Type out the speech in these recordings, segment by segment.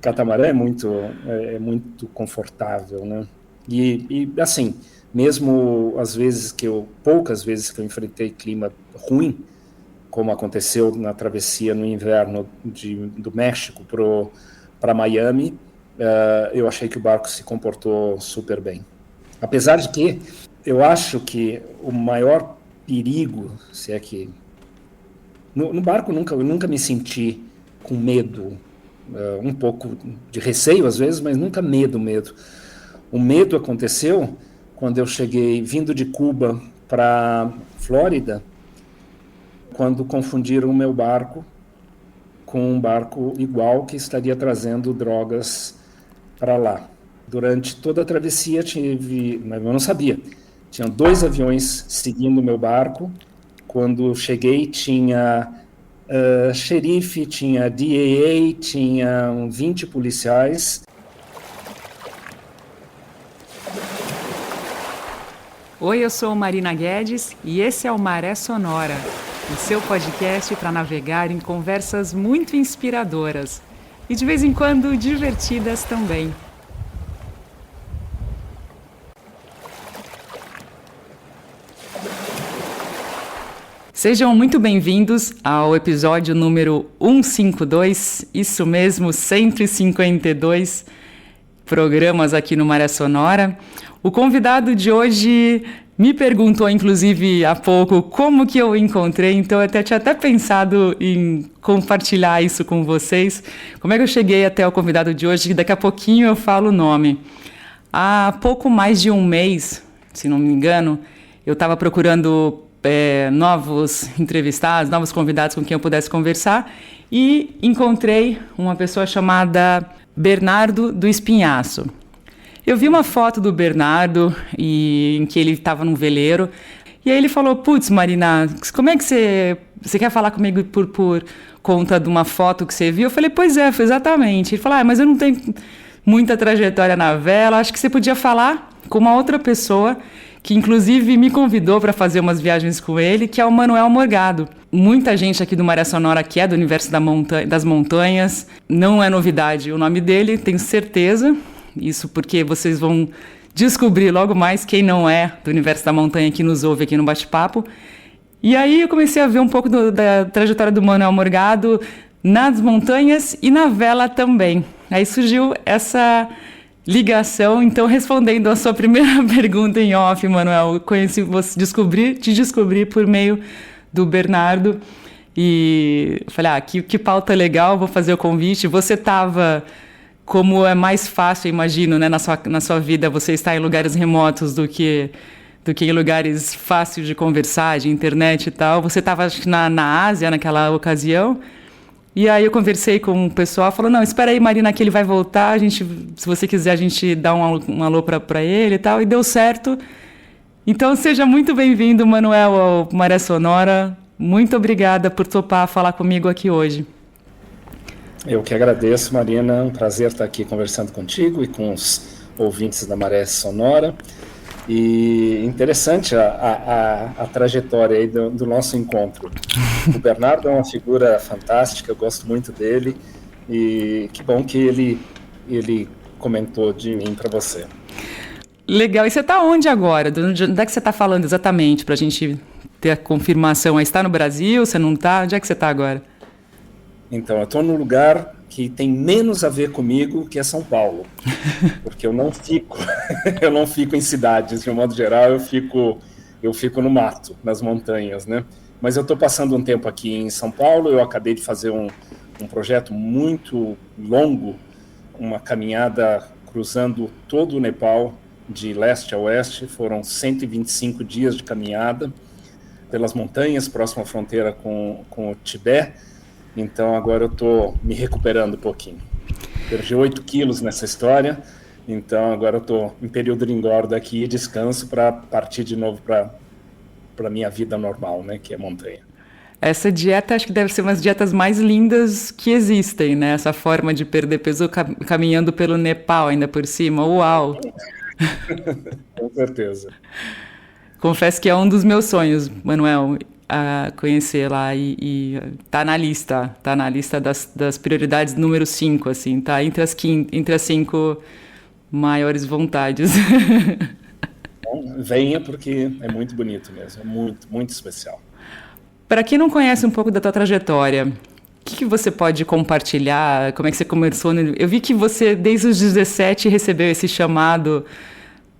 catamarã é muito confortável, né? E assim, mesmo poucas vezes que eu enfrentei clima ruim, como aconteceu na travessia no inverno do México para Miami, eu achei que o barco se comportou super bem. Apesar de que eu acho que o maior perigo, se é que... No barco eu nunca me senti com medo, um pouco de receio às vezes, mas nunca medo. O medo aconteceu quando eu cheguei vindo de Cuba para Flórida, quando confundiram o meu barco com um barco igual que estaria trazendo drogas para lá. Durante toda a travessia mas eu não sabia, tinha 2 aviões seguindo o meu barco. Quando cheguei tinha xerife, tinha DEA, tinha 20 policiais. Oi, eu sou Marina Guedes e esse é o Maré Sonora, o seu podcast para navegar em conversas muito inspiradoras e de vez em quando divertidas também. Sejam muito bem-vindos ao episódio número 152, isso mesmo, 152 programas aqui no Maré Sonora. O convidado de hoje me perguntou, inclusive, há pouco, como que eu o encontrei, então eu tinha até pensado em compartilhar isso com vocês. Como é que eu cheguei até o convidado de hoje? Daqui a pouquinho eu falo o nome. Há pouco mais de um mês, se não me engano, eu estava procurando novos entrevistados, novos convidados com quem eu pudesse conversar e encontrei uma pessoa chamada Bernardo do Espinhaço. Eu vi uma foto do Bernardo em que ele estava num veleiro e aí ele falou, putz, Marina, como é que você quer falar comigo por conta de uma foto que você viu? Eu falei, pois é, exatamente. Ele falou, mas eu não tenho muita trajetória na vela, acho que você podia falar com uma outra pessoa que inclusive me convidou para fazer umas viagens com ele, que é o Manuel Morgado. Muita gente aqui do Maré Sonora que é do universo das montanhas, não é novidade o nome dele, tenho certeza, isso porque vocês vão descobrir logo mais quem não é do universo da montanha que nos ouve aqui no bate-papo. E aí eu comecei a ver um pouco da trajetória do Manuel Morgado nas montanhas e na vela também. Aí surgiu essa ligação, então respondendo a sua primeira pergunta em off, Manuel, te descobri por meio do Bernardo e falei, que pauta legal, vou fazer o convite. Você estava, como é mais fácil, imagino, né, na sua vida, você está em lugares remotos do que em lugares fáceis de conversar, de internet e tal. Você estava, acho que na Ásia naquela ocasião. E aí eu conversei com o pessoal, falou, não, espera aí, Marina, que ele vai voltar, se você quiser, a gente dá um alô para ele e tal, e deu certo. Então, seja muito bem-vindo, Manuel, ao Maré Sonora. Muito obrigada por topar falar comigo aqui hoje. Eu que agradeço, Marina, é um prazer estar aqui conversando contigo e com os ouvintes da Maré Sonora. E interessante a trajetória aí do nosso encontro. O Bernardo é uma figura fantástica, eu gosto muito dele e que bom que ele comentou de mim para você. Legal. E você está onde agora? Onde é que você está falando exatamente para a gente ter a confirmação? Está no Brasil? Você não está? Onde é que você está agora? Então, eu estou num lugar que tem menos a ver comigo, que é São Paulo, porque eu não fico em cidades, de um modo geral, eu fico no mato, nas montanhas, né? Mas eu estou passando um tempo aqui em São Paulo, eu acabei de fazer um projeto muito longo, uma caminhada cruzando todo o Nepal, de leste a oeste, foram 125 dias de caminhada pelas montanhas, próxima à fronteira com o Tibete. Então agora eu estou me recuperando um pouquinho. Perdi 8 quilos nessa história, então agora eu estou em período de engorda aqui e descanso para partir de novo para a minha vida normal, né, que é montanha. Essa dieta acho que deve ser uma das dietas mais lindas que existem, né? Essa forma de perder peso caminhando pelo Nepal ainda por cima. Uau! Com certeza. Confesso que é um dos meus sonhos, Manuel. a conhecer lá e tá na lista das prioridades número 5, assim, tá entre as 5 maiores vontades. Bom, venha, porque é muito bonito mesmo, é muito, muito especial. Para quem não conhece um pouco da tua trajetória, o que você pode compartilhar? Como é que você começou? Eu vi que você, desde os 17, recebeu esse chamado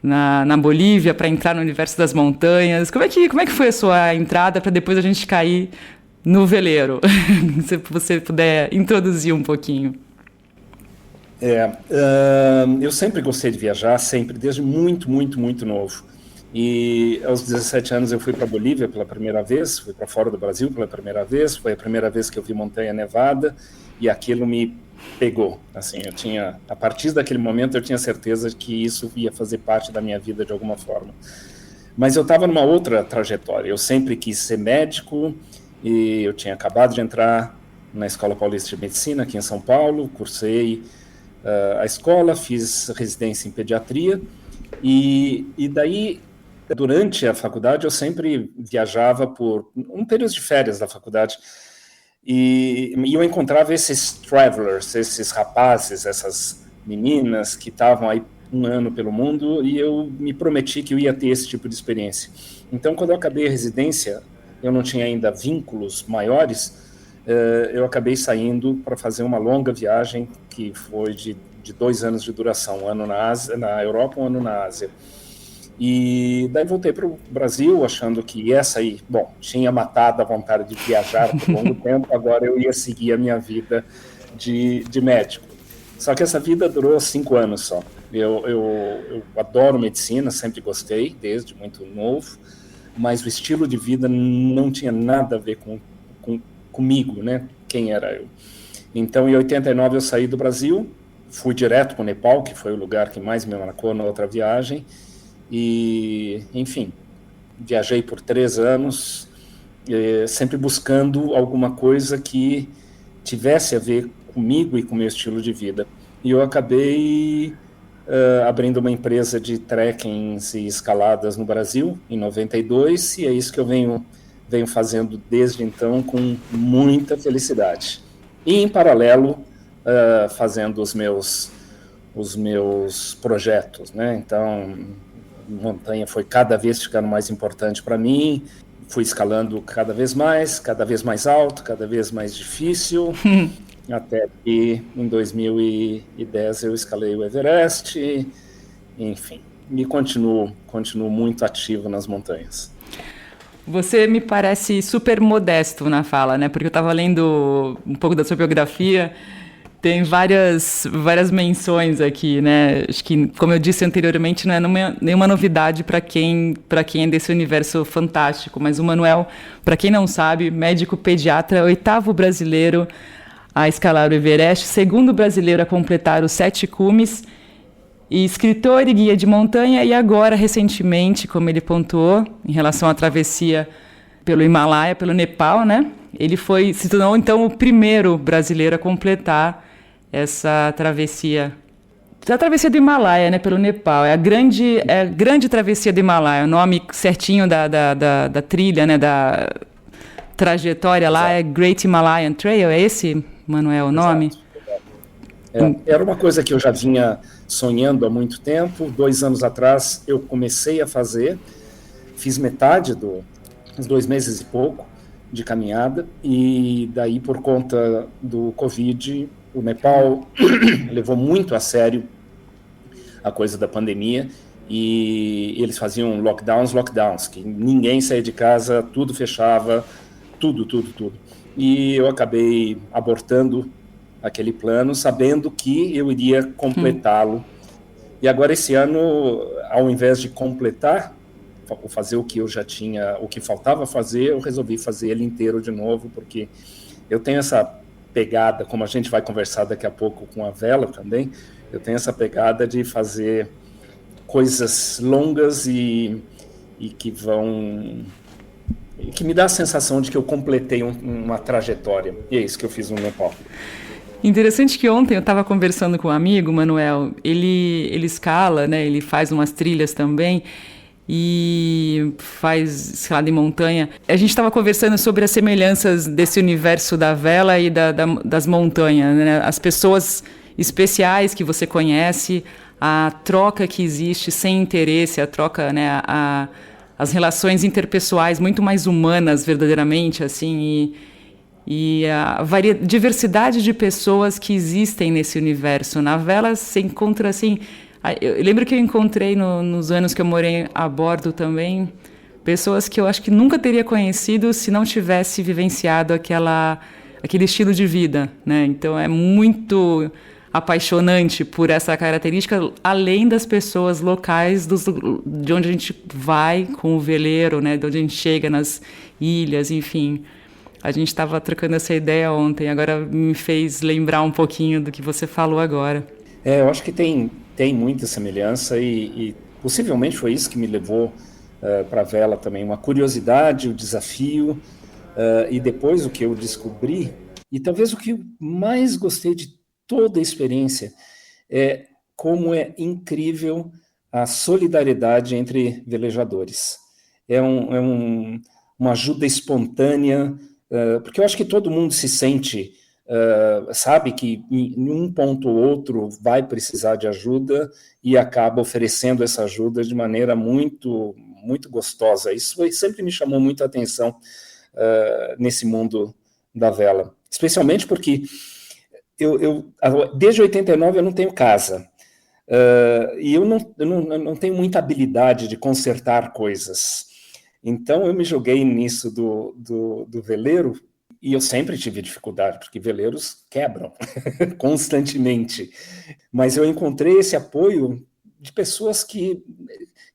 na Bolívia para entrar no universo das montanhas. Como é que foi a sua entrada para depois a gente cair no veleiro? Se você puder introduzir um pouquinho. Eu sempre gostei de viajar, sempre, desde muito, muito, muito novo. E aos 17 anos eu fui para a Bolívia pela primeira vez, fui para fora do Brasil pela primeira vez, foi a primeira vez que eu vi montanha nevada e aquilo me pegou. Assim, a partir daquele momento eu tinha certeza que isso ia fazer parte da minha vida de alguma forma. Mas eu estava numa outra trajetória, eu sempre quis ser médico e eu tinha acabado de entrar na Escola Paulista de Medicina aqui em São Paulo, cursei a escola, fiz residência em pediatria e daí, durante a faculdade, eu sempre viajava por um período de férias da faculdade e eu encontrava esses travelers, esses rapazes, essas meninas que estavam aí um ano pelo mundo e eu me prometi que eu ia ter esse tipo de experiência. Então, quando eu acabei a residência, eu não tinha ainda vínculos maiores, eu acabei saindo para fazer uma longa viagem que foi de 2 anos de duração, um ano na Europa, um ano na Ásia. E daí voltei para o Brasil, achando que essa aí, bom, tinha matado a vontade de viajar por longo tempo, agora eu ia seguir a minha vida de médico. Só que essa vida durou 5 anos só. Eu adoro medicina, sempre gostei, desde muito novo, mas o estilo de vida não tinha nada a ver comigo, né? Quem era eu. Então, em 89, eu saí do Brasil, fui direto para o Nepal, que foi o lugar que mais me marcou na outra viagem, e, enfim, viajei por 3 anos, sempre buscando alguma coisa que tivesse a ver comigo e com o meu estilo de vida. E eu acabei abrindo uma empresa de trekkings e escaladas no Brasil, em 92, e é isso que eu venho fazendo desde então com muita felicidade. E, em paralelo, fazendo os meus projetos, né? Então, montanha foi cada vez ficando mais importante para mim, fui escalando cada vez mais alto, cada vez mais difícil, até que em 2010 eu escalei o Everest, enfim, e continuo muito ativo nas montanhas. Você me parece super modesto na fala, né? Porque eu estava lendo um pouco da sua biografia, tem várias menções aqui, né? Acho que, como eu disse anteriormente, não é nenhuma novidade para quem é desse universo fantástico. Mas o Manuel, para quem não sabe, médico pediatra, 8º brasileiro a escalar o Everest, 2º brasileiro a completar os 7 cumes, e escritor e guia de montanha, e agora, recentemente, como ele pontuou, em relação à travessia pelo Himalaia, pelo Nepal, né? Ele se tornou, então, o primeiro brasileiro a completar essa travessia. A travessia do Himalaia, né? Pelo Nepal. É a grande travessia do Himalaia. O nome certinho da trilha, né? Da trajetória lá. Exato. É Great Himalayan Trail. É esse, Manuel, o nome? Era uma coisa que eu já vinha sonhando há muito tempo. 2 anos atrás eu comecei a fazer, fiz metade uns 2 meses e pouco de caminhada, e daí, por conta do Covid, o Nepal levou muito a sério a coisa da pandemia, e eles faziam lockdowns, que ninguém saía de casa, tudo fechava, tudo. E eu acabei abortando aquele plano, sabendo que eu iria completá-lo. E agora, esse ano, ao invés de completar, fazer o que eu já tinha, o que faltava fazer, eu resolvi fazer ele inteiro de novo, porque eu tenho essa pegada, como a gente vai conversar daqui a pouco com a Vela também, eu tenho essa pegada de fazer coisas longas e que me dá a sensação de que eu completei uma trajetória. E é isso que eu fiz no Nepal. Interessante que ontem eu estava conversando com um amigo, Manuel, ele escala, né? Ele faz umas trilhas também, e faz escalada em montanha. A gente estava conversando sobre as semelhanças desse universo da vela e das montanhas, né? As pessoas especiais que você conhece, a troca que existe sem interesse, a troca, né? As relações interpessoais muito mais humanas, verdadeiramente, assim, e a diversidade de pessoas que existem nesse universo. Na vela você encontra, assim... Eu lembro que eu encontrei nos anos que eu morei a bordo também, pessoas que eu acho que nunca teria conhecido se não tivesse vivenciado aquele estilo de vida, né? Então é muito apaixonante por essa característica, além das pessoas locais de onde a gente vai com o veleiro, né? De onde a gente chega nas ilhas, enfim. A gente estava trocando essa ideia ontem, agora me fez lembrar um pouquinho do que você falou agora. Eu acho que tem muita semelhança e possivelmente foi isso que me levou para a vela também, uma curiosidade, o desafio, e depois o que eu descobri, e talvez o que eu mais gostei de toda a experiência é como é incrível a solidariedade entre velejadores. Uma ajuda espontânea, porque eu acho que todo mundo se sente... sabe que em um ponto ou outro vai precisar de ajuda e acaba oferecendo essa ajuda de maneira muito, muito gostosa. Isso sempre me chamou muito a atenção nesse mundo da vela, especialmente porque desde 89 eu não tenho casa e eu não tenho muita habilidade de consertar coisas. Então eu me joguei nisso do veleiro. E eu sempre tive dificuldade, porque veleiros quebram constantemente. Mas eu encontrei esse apoio de pessoas que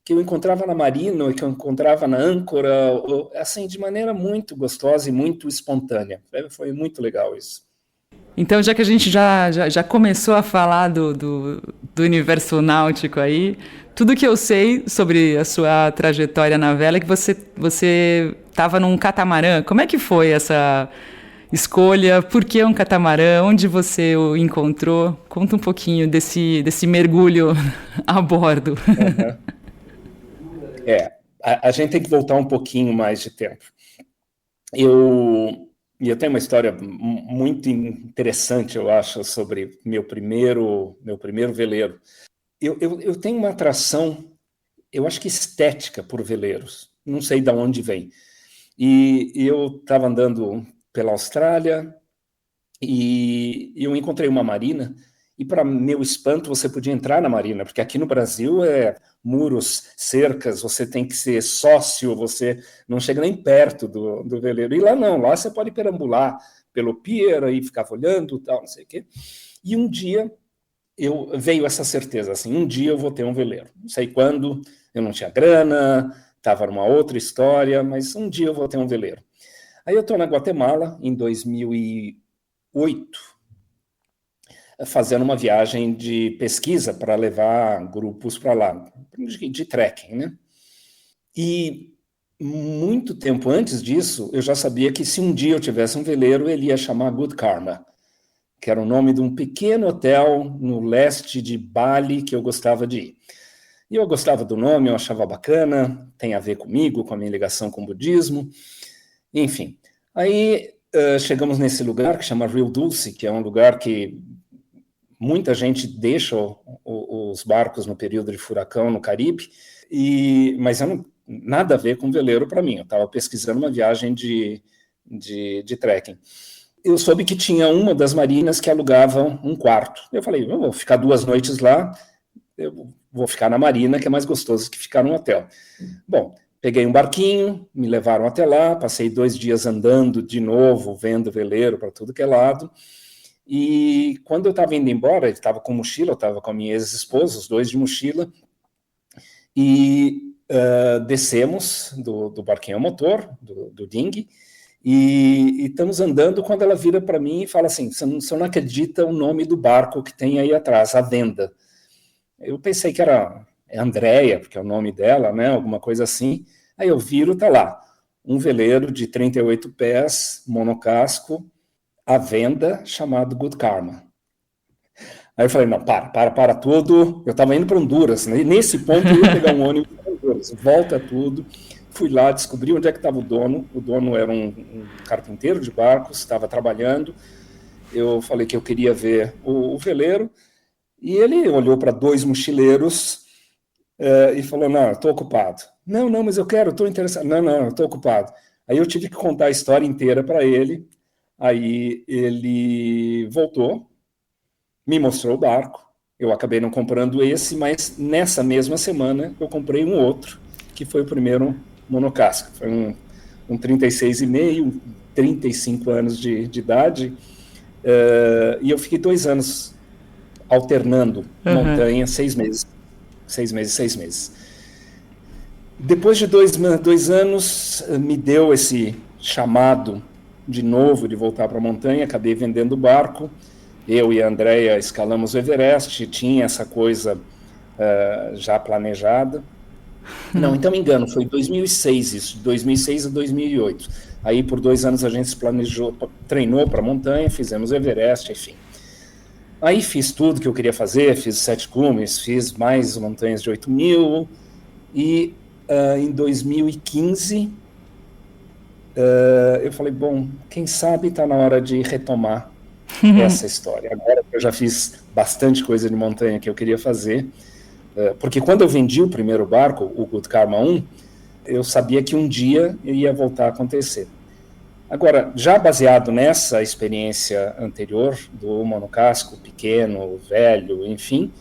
eu encontrava na marina, ou que eu encontrava na âncora, assim, de maneira muito gostosa e muito espontânea. Foi muito legal isso. Então, já que a gente já começou a falar do universo náutico aí, tudo que eu sei sobre a sua trajetória na vela é que você estava num catamarã. Como é que foi essa escolha? Por que um catamarã? Onde você o encontrou? Conta um pouquinho desse mergulho a bordo. A gente tem que voltar um pouquinho mais de tempo. Eu tenho uma história muito interessante, eu acho, sobre meu primeiro veleiro. Eu tenho uma atração, eu acho que estética por veleiros. Não sei de onde vem. E eu estava andando pela Austrália e eu encontrei uma marina. E, para meu espanto, você podia entrar na marina, porque aqui no Brasil é muros, cercas, você tem que ser sócio, você não chega nem perto do veleiro. E lá não, lá você pode perambular pelo pier e ficar olhando, tal, não sei o quê. E um dia veio essa certeza, assim, um dia eu vou ter um veleiro. Não sei quando, eu não tinha grana, estava numa outra história, mas um dia eu vou ter um veleiro. Aí eu estou na Guatemala, em 2008, fazendo uma viagem de pesquisa para levar grupos para lá, de trekking, né? E muito tempo antes disso, eu já sabia que se um dia eu tivesse um veleiro, ele ia chamar Good Karma, que era o nome de um pequeno hotel no leste de Bali que eu gostava de ir. E eu gostava do nome, eu achava bacana, tem a ver comigo, com a minha ligação com o budismo, enfim. Aí chegamos nesse lugar que chama Rio Dulce, que é um lugar que muita gente deixa os barcos no período de furacão no Caribe, mas eu não, nada a ver com veleiro para mim. Eu estava pesquisando uma viagem de trekking. Eu soube que tinha uma das marinas que alugava um quarto. Eu falei, eu vou ficar 2 noites lá, eu vou ficar na marina, que é mais gostoso que ficar num hotel. Bom, peguei um barquinho, me levaram até lá, passei 2 dias andando de novo, vendo veleiro para tudo que é lado. E quando eu estava indo embora, ele estava com mochila, eu estava com a minha ex-esposa, os 2 de mochila, e descemos do barquinho a motor, do dinghy, e estamos andando quando ela vira para mim e fala assim, você não acredita o nome do barco que tem aí atrás, à venda. Eu pensei que era Andréia, porque é o nome dela, né, alguma coisa assim. Aí eu viro, tá lá, um veleiro de 38 pés, monocasco, à venda, chamado Good Karma. Aí eu falei, não, para tudo. Eu estava indo para Honduras, né? Nesse ponto eu ia pegar um ônibus para Senhores, volta tudo. Fui lá, descobri onde é que estava o dono. O dono era um carpinteiro de barcos, estava trabalhando. Eu falei que eu queria ver o veleiro, e ele olhou para dois mochileiros e falou, não, estou ocupado. Não, mas eu quero, estou interessado. Não, estou ocupado. Aí eu tive que contar a história inteira para ele. Aí ele voltou, me mostrou o barco. Eu acabei não comprando esse, mas nessa mesma semana eu comprei um outro, que foi o primeiro monocasco. Foi um 36,5, 35 anos de idade. E eu fiquei 2 anos alternando montanha, 6 meses. 6 meses. Depois de 2 anos, me deu esse chamado de novo de voltar para a montanha. Acabei vendendo o barco. Eu e a Andrea escalamos o Everest. Tinha essa coisa já planejada. Não, então me engano, foi 2006 isso, de 2006 a 2008. Aí por 2 anos a gente se planejou, treinou para a montanha, fizemos o Everest, enfim. Aí fiz tudo que eu queria fazer, fiz 7 cumes, fiz mais montanhas de 8.000, e em 2015 eu falei, bom, quem sabe está na hora de retomar essa história. Agora que eu já fiz bastante coisa de montanha que eu queria fazer, porque quando eu vendi o primeiro barco, o Good Karma 1, eu sabia que um dia ia voltar a acontecer. Agora, já baseado nessa experiência anterior do monocasco, pequeno, velho, enfim,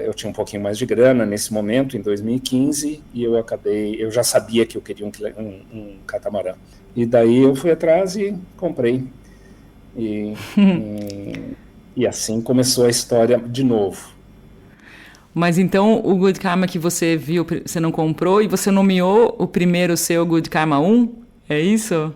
eu tinha um pouquinho mais de grana nesse momento, em 2015, e eu já sabia que eu queria um catamarã. E daí eu fui atrás e comprei. E assim começou a história de novo. Mas então o Good Karma que você viu, você não comprou e você nomeou o primeiro seu Good Karma 1? É isso?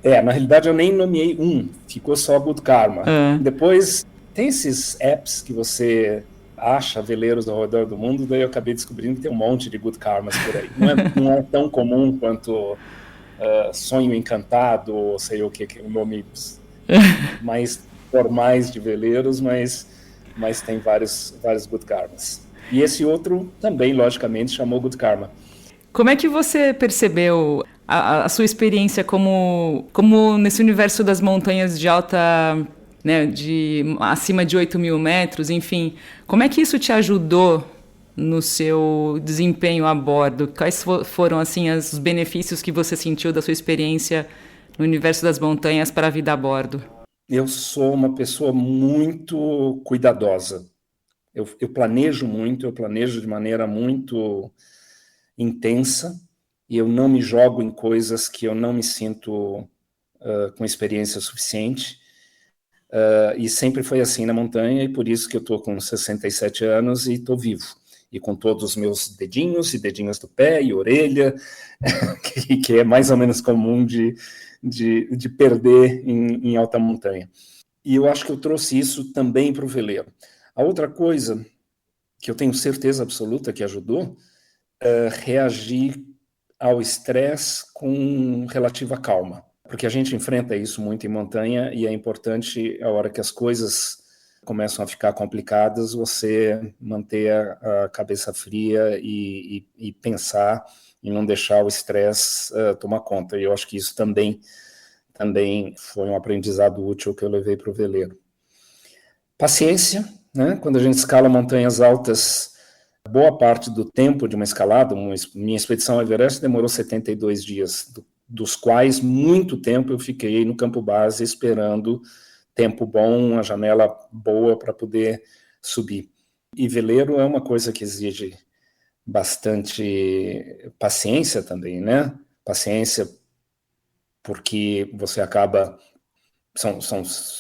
Na realidade eu nem nomeei ficou só Good Karma. Depois tem esses apps que você acha veleiros ao redor do mundo, daí eu acabei descobrindo que tem um monte de Good Karmas por aí. Não é tão comum quanto Sonho Encantado, ou sei o que, nomes mais formais de veleiros, mas tem vários Good Karmas. E esse outro também, logicamente, chamou Good Karma. Como é que você percebeu a sua experiência como nesse universo das montanhas de alta, né, de acima de 8.000 metros, enfim, como é que isso te ajudou no seu desempenho a bordo? Quais foram, assim, os benefícios que você sentiu da sua experiência no universo das montanhas para a vida a bordo? Eu sou uma pessoa muito cuidadosa. Eu planejo muito, eu planejo de maneira muito intensa, e eu não me jogo em coisas que eu não me sinto com experiência suficiente. E sempre foi assim na montanha, e por isso que eu estou com 67 anos e estou vivo. E com todos os meus dedinhos, e dedinhos do pé, e orelha, que é mais ou menos comum de perder em alta montanha. E eu acho que eu trouxe isso também para o veleiro. A outra coisa que eu tenho certeza absoluta que ajudou é reagir ao estresse com relativa calma. Porque a gente enfrenta isso muito em montanha, e é importante, a hora que as coisas começam a ficar complicadas, você manter a cabeça fria e pensar e não deixar o estresse tomar conta. E eu acho que isso também foi um aprendizado útil que eu levei para o veleiro. Paciência, né? Quando a gente escala montanhas altas, boa parte do tempo de uma escalada, minha expedição ao Everest demorou 72 dias, dos quais muito tempo eu fiquei no campo base esperando tempo bom, uma janela boa para poder subir. E veleiro é uma coisa que exige bastante paciência também, né? Paciência porque você acaba...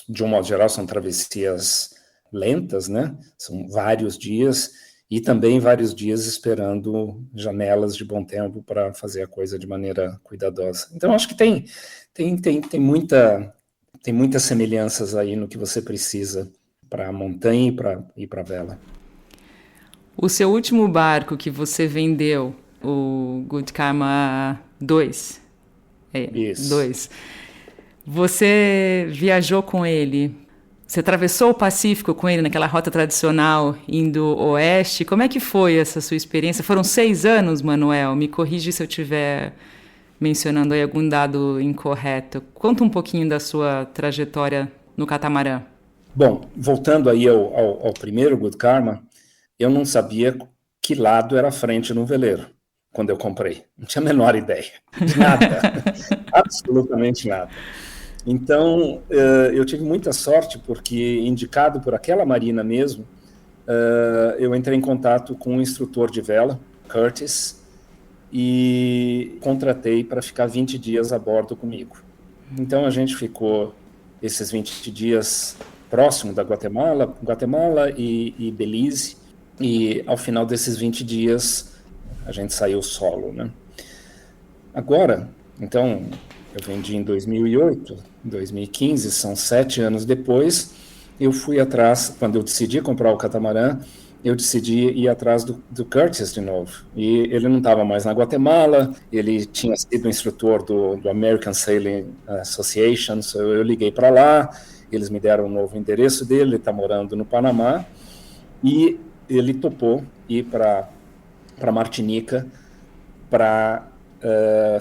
de um modo geral, são travessias lentas, né? São vários dias, e também vários dias esperando janelas de bom tempo para fazer a coisa de maneira cuidadosa. Então, acho que tem muitas semelhanças aí no que você precisa para a montanha e para a vela. O seu último barco que você vendeu, o Good Karma 2, Isso. 2, você viajou com ele Você atravessou o Pacífico com ele naquela rota tradicional indo oeste. Como é que foi essa sua experiência? Foram 6 anos, Manuel. Me corrige se eu estiver mencionando aí algum dado incorreto. Conta um pouquinho da sua trajetória no catamarã. Bom, voltando aí ao primeiro Good Karma, eu não sabia que lado era a frente no veleiro quando eu comprei. Não tinha a menor ideia de nada, absolutamente nada. Então, eu tive muita sorte porque, indicado por aquela marina mesmo, eu entrei em contato com um instrutor de vela, Curtis, e contratei para ficar 20 dias a bordo comigo. Então, a gente ficou esses 20 dias próximo da Guatemala e Belize, e ao final desses 20 dias, a gente saiu solo, né? Agora, então, eu vendi em 2008, 2015, são 7 anos depois, eu fui atrás, quando eu decidi comprar o catamarã, eu decidi ir atrás do Curtis de novo. E ele não estava mais na Guatemala, ele tinha sido instrutor do American Sailing Association, so eu liguei para lá, eles me deram um novo endereço dele, ele está morando no Panamá, e ele topou ir para Martinica para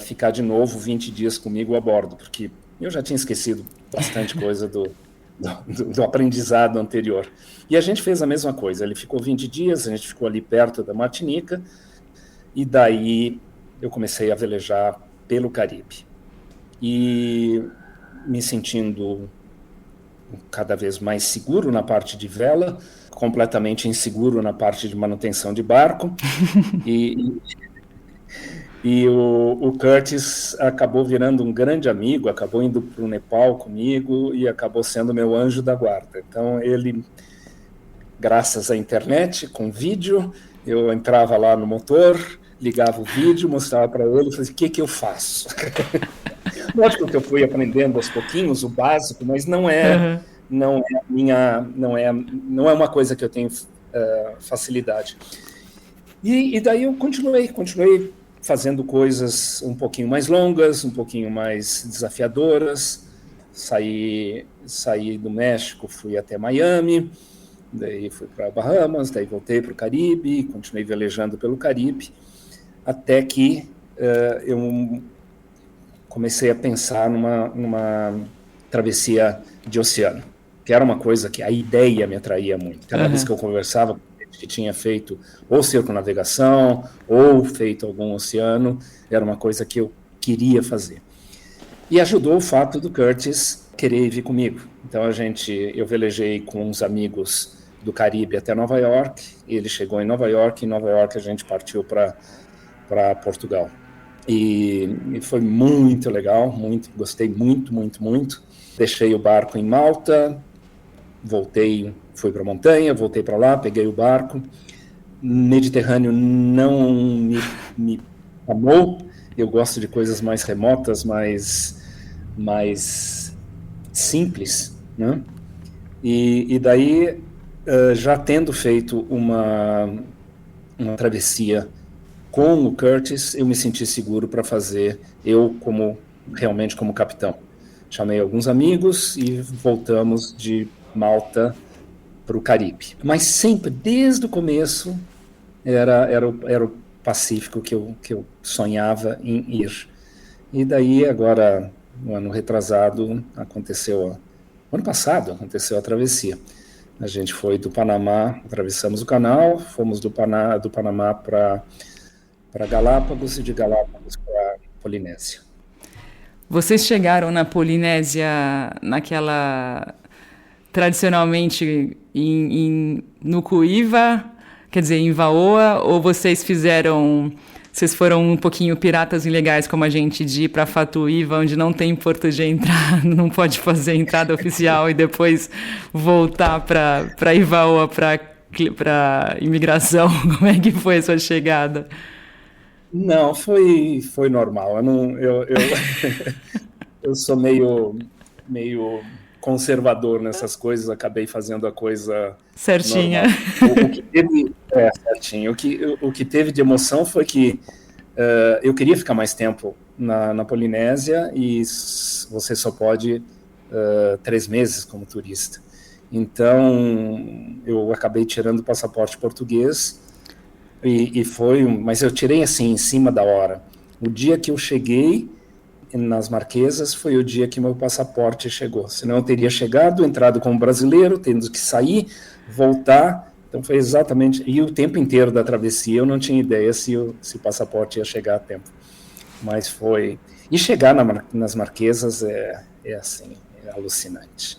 ficar de novo 20 dias comigo a bordo, porque eu já tinha esquecido bastante coisa do aprendizado anterior. E a gente fez a mesma coisa, ele ficou 20 dias, a gente ficou ali perto da Martinica, e daí eu comecei a velejar pelo Caribe. E me sentindo cada vez mais seguro na parte de vela, completamente inseguro na parte de manutenção de barco, e o Curtis acabou virando um grande amigo, acabou indo para o Nepal comigo e acabou sendo meu anjo da guarda. Então ele, graças à internet, com vídeo, eu entrava lá no motor, ligava o vídeo, mostrava para ele e falei, o que eu faço? Lógico que eu fui aprendendo aos pouquinhos o básico, mas não é uma coisa que eu tenho facilidade. E daí eu continuei fazendo coisas um pouquinho mais longas, um pouquinho mais desafiadoras. Saí do México, fui até Miami, daí fui para Bahamas, daí voltei para o Caribe, continuei velejando pelo Caribe, até que eu comecei a pensar numa travessia de oceano, que era uma coisa que a ideia me atraía muito. Cada vez que eu conversava com gente que tinha feito ou circunnavegação ou feito algum oceano, era uma coisa que eu queria fazer. E ajudou o fato do Curtis querer vir comigo. Então eu velejei com uns amigos do Caribe até Nova York, ele chegou em Nova York, a gente partiu para Portugal. E foi muito legal, gostei muito. Deixei o barco em Malta, fui para a montanha, voltei para lá, peguei o barco. Mediterrâneo não me amou, eu gosto de coisas mais remotas, mais simples, né? E daí, já tendo feito uma travessia com o Curtis, eu me senti seguro para fazer, realmente como capitão. Chamei alguns amigos e voltamos de Malta para o Caribe. Mas sempre, desde o começo, era o Pacífico que eu sonhava em ir. E daí, agora, no ano retrasado, ano passado aconteceu a travessia. A gente foi do Panamá, atravessamos o canal, fomos do Panamá para Galápagos e de Galápagos para Polinésia. Vocês chegaram na Polinésia naquela, tradicionalmente, em Nuku'iva, quer dizer, em Vaoa, ou vocês foram um pouquinho piratas ilegais, como a gente de ir para Fatuíva, onde não tem porto de entrada, não pode fazer entrada oficial e depois voltar para Ivaoa, para imigração? Como é que foi a sua chegada? Não, foi normal. Eu sou meio conservador nessas coisas, acabei fazendo a coisa certinha. O que teve, certinho. O que teve de emoção foi que eu queria ficar mais tempo na Polinésia e você só pode 3 meses como turista. Então, eu acabei tirando o passaporte português mas eu tirei assim, em cima da hora. O dia que eu cheguei nas Marquesas foi o dia que meu passaporte chegou. Senão eu teria chegado, entrado como brasileiro, tendo que sair, voltar. Então foi exatamente... E o tempo inteiro da travessia eu não tinha ideia se o passaporte ia chegar a tempo. Mas foi... E chegar nas Marquesas é assim, é alucinante,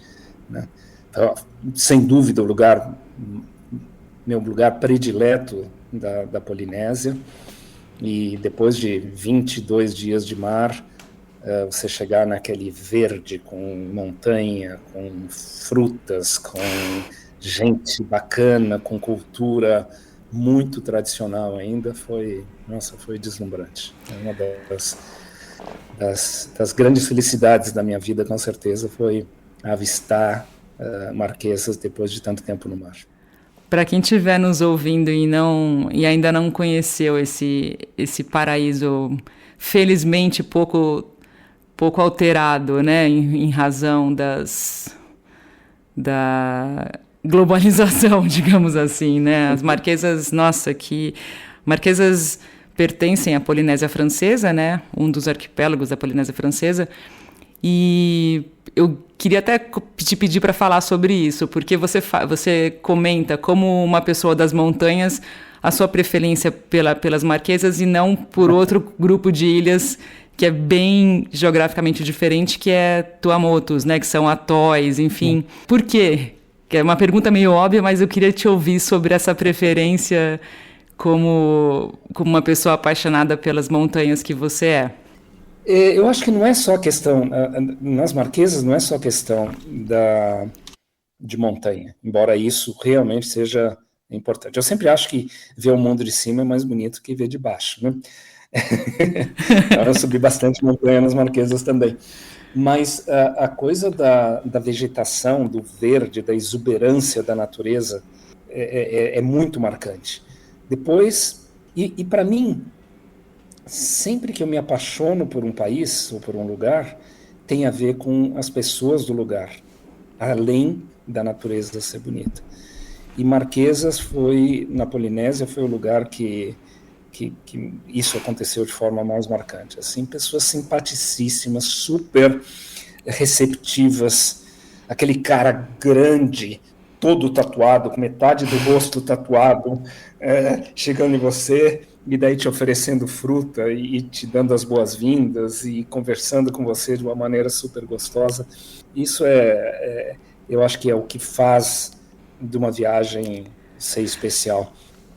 né? Então, sem dúvida, meu lugar predileto da Polinésia. E depois de 22 dias de mar, você chegar naquele verde com montanha, com frutas, com gente bacana, com cultura muito tradicional ainda, foi deslumbrante. É uma das grandes felicidades da minha vida, com certeza, foi avistar Marquesas depois de tanto tempo no mar. Para quem estiver nos ouvindo e ainda não conheceu esse paraíso, felizmente pouco alterado, né, em razão da globalização, digamos assim, né? As Marquesas, Marquesas pertencem à Polinésia Francesa, né? Um dos arquipélagos da Polinésia Francesa. E eu queria até te pedir para falar sobre isso, porque você comenta como uma pessoa das montanhas a sua preferência pelas Marquesas e não por outro grupo de ilhas que é bem geograficamente diferente, que é Tuamotus, né, que são atóis, enfim. Por quê? Que é uma pergunta meio óbvia, mas eu queria te ouvir sobre essa preferência como uma pessoa apaixonada pelas montanhas que você é. Eu acho que não é só questão, nas Marquesas não é só questão de montanha, embora isso realmente seja importante. Eu sempre acho que ver o mundo de cima é mais bonito que ver de baixo, né? Eu subi bastante montanha nas Marquesas também. Mas a coisa da vegetação, do verde, da exuberância da natureza é muito marcante. Depois, e para mim, sempre que eu me apaixono por um país ou por um lugar, tem a ver com as pessoas do lugar, além da natureza ser bonita. E Marquesas na Polinésia, foi o lugar que isso aconteceu de forma mais marcante. Assim, pessoas simpaticíssimas, super receptivas, aquele cara grande, todo tatuado, com metade do rosto tatuado, chegando em você e daí te oferecendo fruta e te dando as boas-vindas e conversando com você de uma maneira super gostosa. Isso eu acho que é o que faz de uma viagem ser especial.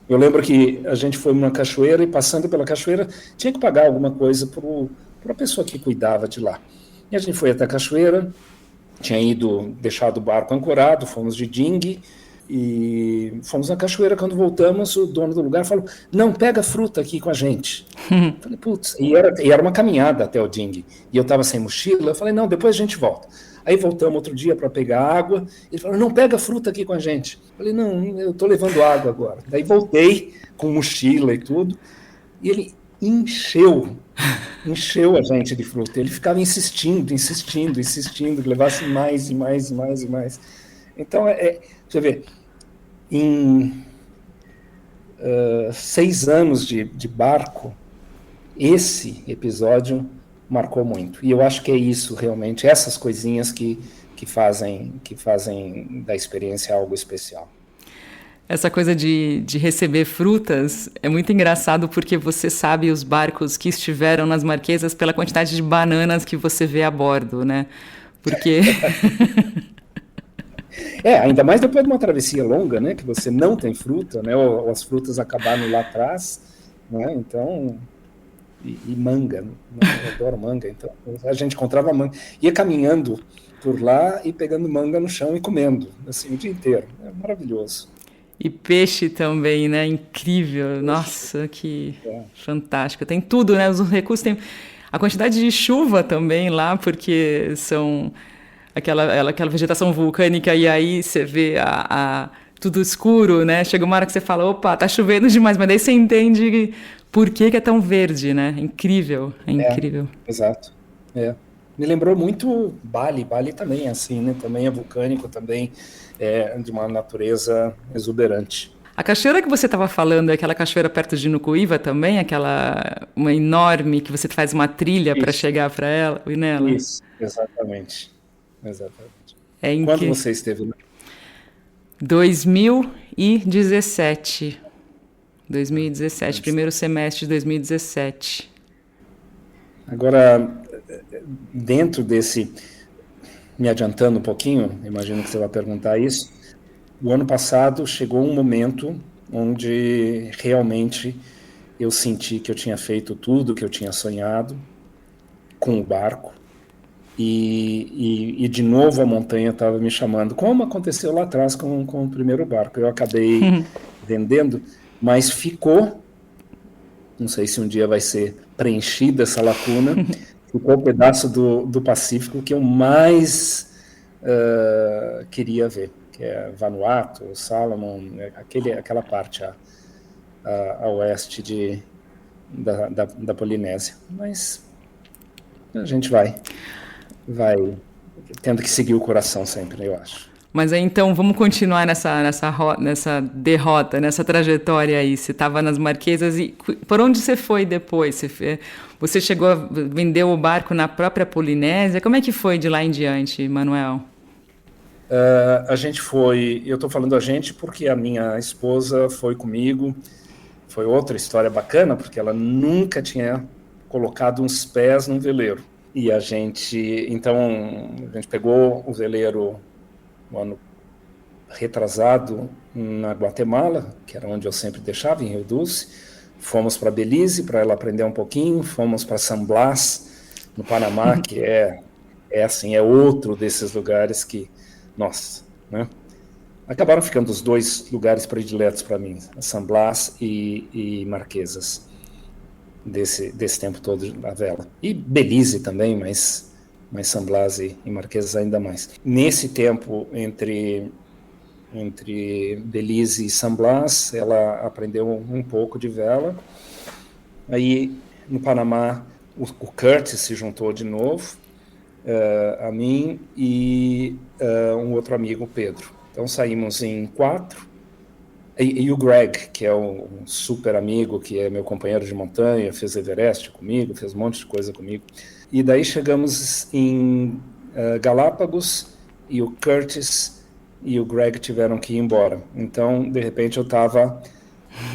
Eu lembro que a gente foi numa cachoeira e passando pela cachoeira tinha que pagar alguma coisa para a pessoa que cuidava de lá. E a gente foi até a cachoeira, tinha deixado o barco ancorado, fomos de dinghy e fomos na cachoeira. Quando voltamos, o dono do lugar falou: não, pega fruta aqui com a gente. Falei, putz, e era uma caminhada até o dinghy. E eu estava sem mochila, eu falei, não, depois a gente volta. Aí voltamos outro dia para pegar água, ele falou, não, pega fruta aqui com a gente. Eu falei, não, eu estou levando água agora. Daí voltei com mochila e tudo, e ele encheu a gente de fruta. Ele ficava insistindo, que levasse mais e mais e mais e mais. Então, você vê, em 6 anos de barco, esse episódio marcou muito. E eu acho que é isso realmente, essas coisinhas que fazem da experiência algo especial. Essa coisa de receber frutas é muito engraçado porque você sabe os barcos que estiveram nas Marquesas pela quantidade de bananas que você vê a bordo, né? Porque... ainda mais depois de uma travessia longa, né? Que você não tem fruta, né? Ou as frutas acabaram lá atrás, né? Então... E manga, né? Eu adoro manga, então a gente encontrava manga, ia caminhando por lá e pegando manga no chão e comendo, assim, o dia inteiro, é maravilhoso. E peixe também, né, incrível, peixe. Nossa, que fantástico, tem tudo, né, os recursos, tem a quantidade de chuva também lá, porque são aquela vegetação vulcânica e aí você vê tudo escuro, né, chega uma hora que você fala, opa, tá chovendo demais, mas daí você entende... Por que é tão verde, né? Incrível, incrível. Exato. Me lembrou muito Bali também, assim, né? Também é vulcânico, também é de uma natureza exuberante. A cachoeira que você estava falando é aquela cachoeira perto de Nucuíva também? Aquela uma enorme que você faz uma trilha para chegar para ela e nela? Isso, exatamente. É em Quando você esteve lá? 2017. 2017, primeiro semestre de 2017. Agora, dentro desse, me adiantando um pouquinho, imagino que você vai perguntar isso, o ano passado chegou um momento onde realmente eu senti que eu tinha feito tudo que eu tinha sonhado com o barco e de novo a montanha estava me chamando, como aconteceu lá atrás com o primeiro barco. Eu acabei vendendo, mas ficou, não sei se um dia vai ser preenchida essa lacuna, ficou um pedaço do Pacífico que eu mais queria ver, que é Vanuatu, Salomon, aquela parte a oeste da Polinésia. Mas a gente vai tendo que seguir o coração sempre, eu acho. Mas aí então vamos continuar nessa derrota, nessa trajetória aí. Você estava nas Marquesas e por onde você foi depois? Você chegou a vender o barco na própria Polinésia? Como é que foi de lá em diante, Manuel? A gente foi, eu estou falando a gente porque a minha esposa foi comigo. Foi outra história bacana, porque ela nunca tinha colocado uns pés num veleiro. E a gente pegou o veleiro no ano retrasado na Guatemala, que era onde eu sempre deixava, em Rio Dulce. Fomos para Belize, para ela aprender um pouquinho. Fomos para San Blas, no Panamá, que é outro desses lugares que, nossa, né? Acabaram ficando os dois lugares prediletos para mim, San Blas e Marquesas, desse tempo todo da vela. E Belize também, mas San Blas e Marquesas ainda mais. Nesse tempo, entre Belize e San Blas, ela aprendeu um pouco de vela. Aí, no Panamá, o Curtis se juntou de novo, a mim e um outro amigo, Pedro. Então saímos em 4, e o Greg, que é um super amigo, que é meu companheiro de montanha, fez Everest comigo, fez um monte de coisa comigo. E daí chegamos em Galápagos, e o Curtis e o Greg tiveram que ir embora. Então, de repente, eu estava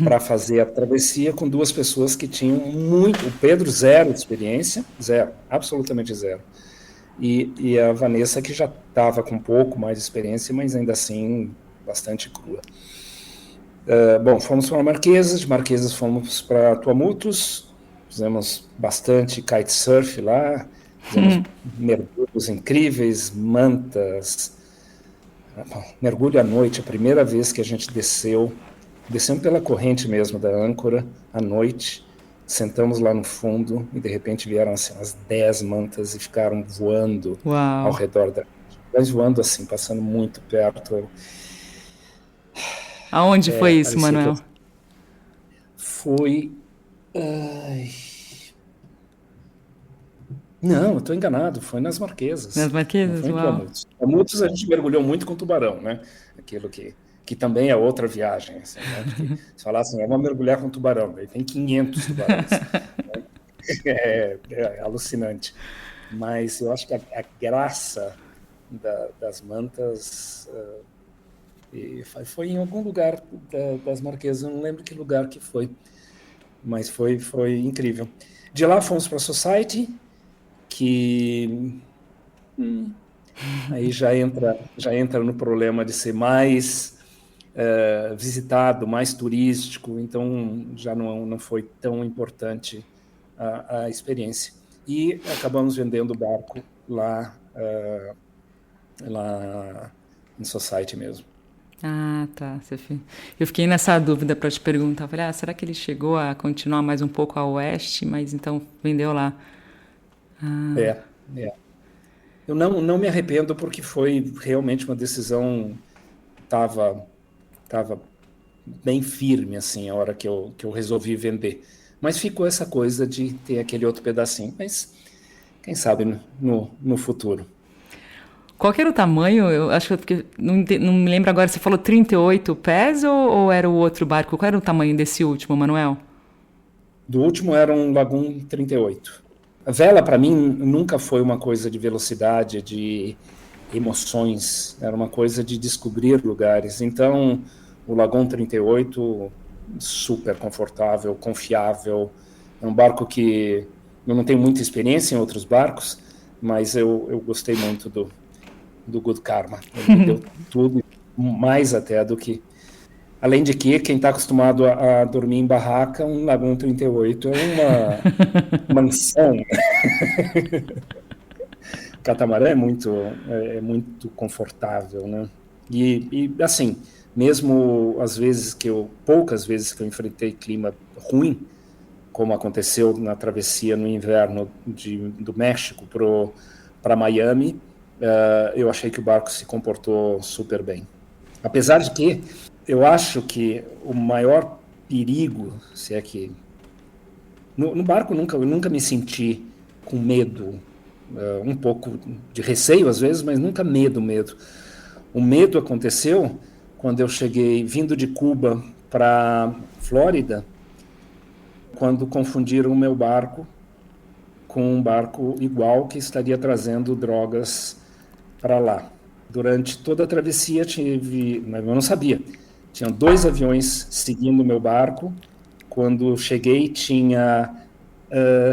para fazer a travessia com duas pessoas que tinham o Pedro, zero experiência, zero, absolutamente zero. E a Vanessa, que já estava com um pouco mais de experiência, mas ainda assim bastante crua. Bom, fomos para Marquesas, de Marquesas fomos para Tuamotus, fizemos bastante kitesurf lá, fizemos mergulhos incríveis, mantas, mergulho à noite, a primeira vez que a gente descemos pela corrente mesmo da âncora, à noite. Sentamos lá no fundo e de repente vieram assim, umas 10 mantas e ficaram voando ao redor da... Mas voando assim, passando muito perto. Aonde foi isso, Manuel? Foi... Não, eu estou enganado, foi nas Marquesas. Nas Marquesas, não foi em Tuamotus. Tuamotus a gente mergulhou muito com tubarão, né? Aquilo que também é outra viagem. Assim, né? Se falar assim, vamos mergulhar com tubarão, aí tem 500 tubarões. É alucinante. Mas eu acho que a graça das mantas foi em algum lugar das Marquesas, eu não lembro que lugar que foi, mas foi incrível. De lá fomos para a Society, que aí já entra no problema de ser mais visitado, mais turístico, então já não foi tão importante a experiência. E acabamos vendendo o barco lá em Society mesmo. Ah, tá. Eu fiquei nessa dúvida para te perguntar. Falei, será que ele chegou a continuar mais um pouco a oeste, mas então vendeu lá? Eu não me arrependo porque foi realmente uma decisão, estava bem firme assim a hora que eu resolvi vender. Mas ficou essa coisa de ter aquele outro pedacinho. Mas quem sabe no futuro. Qual que era o tamanho? Eu acho que não me lembro agora, você falou 38 pés ou era o outro barco? Qual era o tamanho desse último, Manuel? Do último era um Lagoon 38. A vela, para mim, nunca foi uma coisa de velocidade, de emoções, era uma coisa de descobrir lugares. Então, o Lagoon 38, super confortável, confiável. É um barco que eu não tenho muita experiência em outros barcos, mas eu gostei muito do Good Karma. Ele me deu tudo, mais até do que... Além de que, quem está acostumado a dormir em barraca, um Lagoon 38 é uma mansão. Catamarã é muito confortável, né? Assim, mesmo às vezes poucas vezes que eu enfrentei clima ruim, como aconteceu na travessia no inverno do México para Miami, eu achei que o barco se comportou super bem. Apesar de que eu acho que o maior perigo, se é que... No barco eu nunca me senti com medo, um pouco de receio às vezes, mas nunca medo. O medo aconteceu quando eu cheguei vindo de Cuba para Flórida, quando confundiram o meu barco com um barco igual que estaria trazendo drogas para lá. Durante toda a travessia mas eu não sabia, tinham 2 aviões seguindo o meu barco. Quando cheguei tinha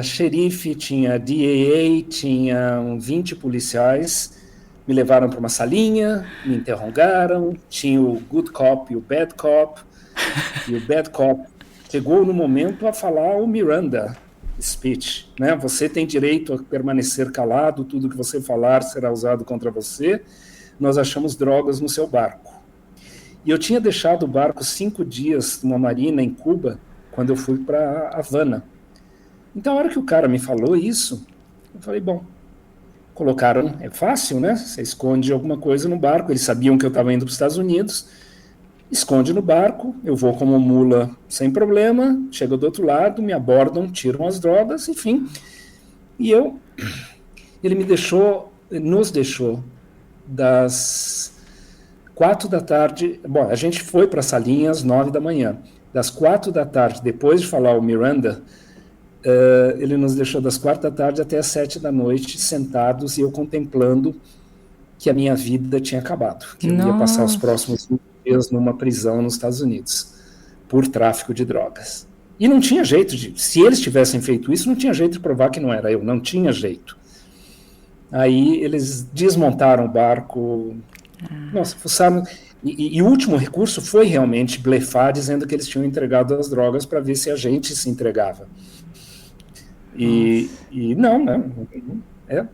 xerife, tinha DAA, tinha 20 policiais, me levaram para uma salinha, me interrogaram, tinha o good cop e o bad cop chegou no momento a falar o Miranda speech, né? Você tem direito a permanecer calado, tudo que você falar será usado contra você, nós achamos drogas no seu barco. E eu tinha deixado o barco 5 dias numa marina em Cuba, quando eu fui para Havana. Então, a hora que o cara me falou isso, eu falei, bom, colocaram, é fácil, né? Você esconde alguma coisa no barco, eles sabiam que eu estava indo para os Estados Unidos, esconde no barco, eu vou como mula sem problema, chego do outro lado, me abordam, tiram as drogas, enfim. E ele nos deixou das 4 da tarde, bom, a gente foi para a salinha às 9 da manhã, das 4 da tarde, depois de falar o Miranda, ele nos deixou das 4 da tarde até as 7 da noite, sentados, e eu contemplando que a minha vida tinha acabado, que eu ia passar os próximos dias numa prisão nos Estados Unidos, por tráfico de drogas. E não tinha jeito se eles tivessem feito isso, não tinha jeito de provar que não era eu, não tinha jeito. Aí eles desmontaram o barco, nossa, fuçaram, e o último recurso foi realmente blefar, dizendo que eles tinham entregado as drogas para ver se a gente se entregava. E não, né?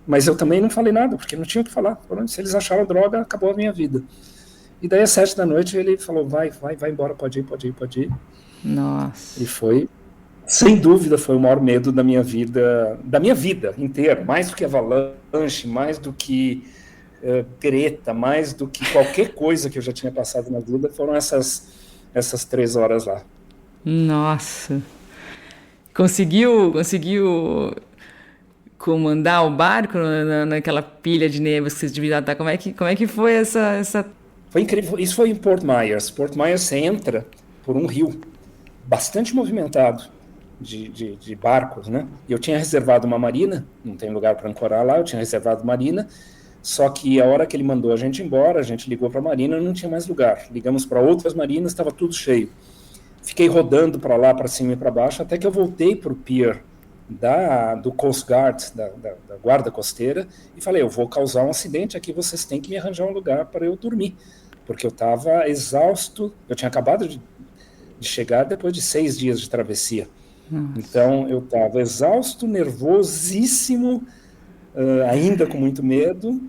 Mas eu também não falei nada, porque não tinha o que falar. Se eles acharam droga, acabou a minha vida. E daí às 7 da noite ele falou, vai embora, pode ir. Nossa. E foi, sem dúvida, foi o maior medo da minha vida inteira, mais do que avalanche, mais do que Greta, mais do que qualquer coisa que eu já tinha passado na vida, foram essas 3 horas lá. Nossa. Conseguiu comandar o barco naquela pilha de nevas que vocês deviam estar? Como é que foi essa... Foi incrível. Isso foi em Port Myers. Port Myers você entra por um rio bastante movimentado de barcos, né? E eu tinha reservado uma marina, não tem lugar para ancorar lá, eu tinha reservado marina, só que a hora que ele mandou a gente embora, a gente ligou para a marina, não tinha mais lugar. Ligamos para outras marinas, estava tudo cheio. Fiquei rodando para lá, para cima e para baixo, até que eu voltei para o pier do Coast Guard, da guarda costeira, e falei, eu vou causar um acidente aqui, vocês têm que me arranjar um lugar para eu dormir, porque eu estava exausto, eu tinha acabado de chegar depois de 6 dias de travessia. Nossa. Então eu estava exausto, nervosíssimo, ainda com muito medo,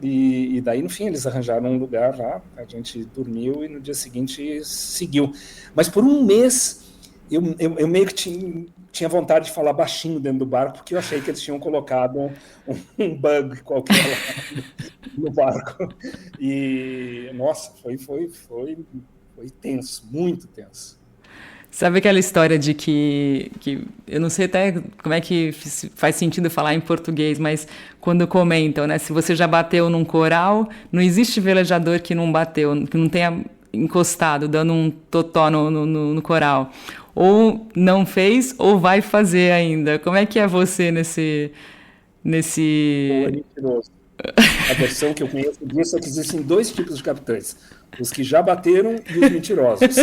e daí no fim eles arranjaram um lugar lá, a gente dormiu e no dia seguinte seguiu. Mas por um mês eu meio que tinha vontade de falar baixinho dentro do barco, porque eu achei que eles tinham colocado um bug qualquer lá no barco. E, nossa, foi tenso, muito tenso. Sabe aquela história de que eu não sei até como é que faz sentido falar em português, mas quando comentam, né? Se você já bateu num coral, não existe velejador que não bateu, que não tenha encostado, dando um totó no coral. Ou não fez, ou vai fazer ainda. Como é que é você Ou é nesse... mentiroso. A versão que eu conheço disso é que existem dois tipos de capitães: os que já bateram e os mentirosos.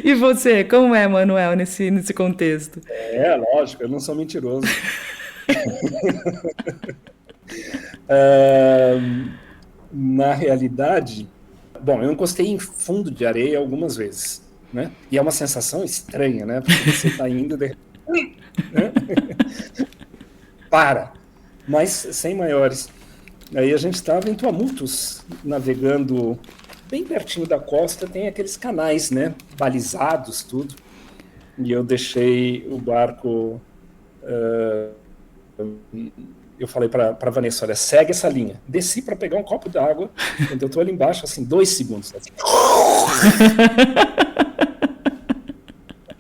E você, como é, Manuel, nesse contexto? É, lógico, eu não sou mentiroso. Ah, na realidade, bom, eu encostei em fundo de areia algumas vezes, né? E é uma sensação estranha, né? Porque você está indo, né? Para, mas sem maiores. Aí a gente estava em Tuamotus, navegando bem pertinho da costa, tem aqueles canais, né? Balizados, tudo. E eu deixei o barco. Eu falei para a Vanessa, olha, segue essa linha. Desci para pegar um copo d'água, quando eu estou ali embaixo, assim, 2 segundos. Assim.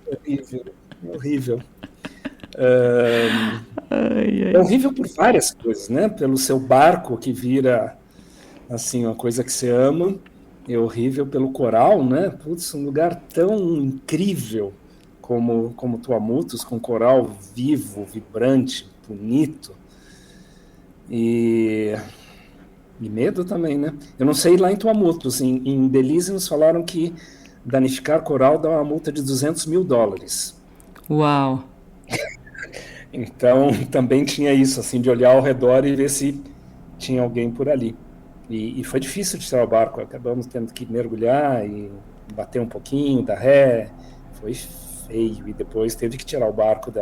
Horrível, horrível. É horrível por várias coisas, né? Pelo seu barco que vira, assim, uma coisa que você ama. É horrível pelo coral, né? Putz, um lugar tão incrível como Tuamotus, com coral vivo, vibrante, bonito. E medo também, né? Eu não sei lá em Tuamotus, em Belize nos falaram que danificar coral dá uma multa de $200 mil. Uau! Então também tinha isso, assim, de olhar ao redor e ver se tinha alguém por ali. E foi difícil de tirar o barco, acabamos tendo que mergulhar e bater um pouquinho, dar ré, foi feio. E depois teve que tirar o barco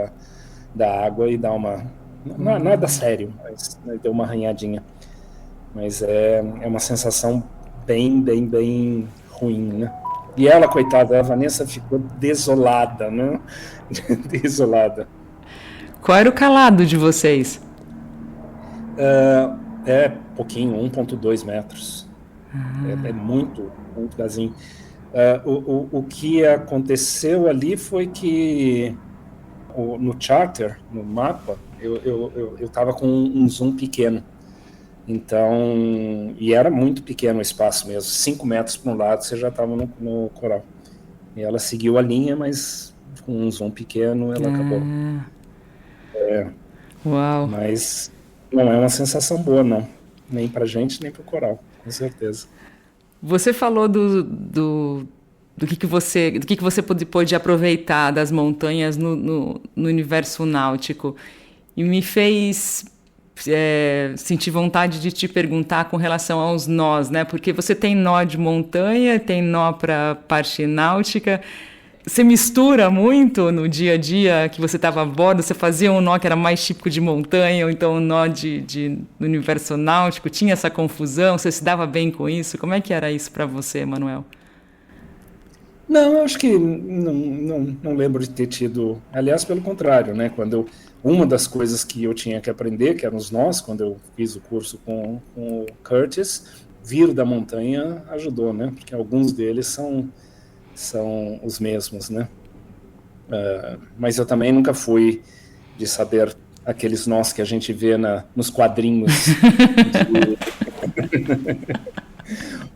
da água e dar uma... Não, nada sério, mas deu uma arranhadinha. Mas é uma sensação bem ruim, né? E ela, coitada, a Vanessa ficou desolada, né? Desolada. Qual era o calado de vocês? É pouquinho, 1,2 metros. É muito gazinho. O que aconteceu ali foi que no charter, no mapa, eu estava com um zoom pequeno. Então, e era muito pequeno o espaço mesmo, 5 metros para um lado você já estava no coral. E ela seguiu a linha, mas com um zoom pequeno ela acabou. Uau! Mas não é uma sensação boa, não. Nem para gente, nem para o coral, com certeza. Você falou do que você pôde aproveitar das montanhas no universo náutico e me fez sentir vontade de te perguntar com relação aos nós, né? Porque você tem nó de montanha, tem nó para parte náutica. Você mistura muito no dia a dia que você estava a bordo? Você fazia um nó que era mais típico de montanha, ou então um nó do universo náutico? Tinha essa confusão? Você se dava bem com isso? Como é que era isso para você, Manuel? Não, eu acho que não lembro de ter tido. Aliás, pelo contrário, né? Uma das coisas que eu tinha que aprender, que eram os nós, quando eu fiz o curso com o Curtis, vir da montanha ajudou, né? Porque alguns deles são os mesmos, né? Mas eu também nunca fui de saber aqueles nós que a gente vê nos quadrinhos.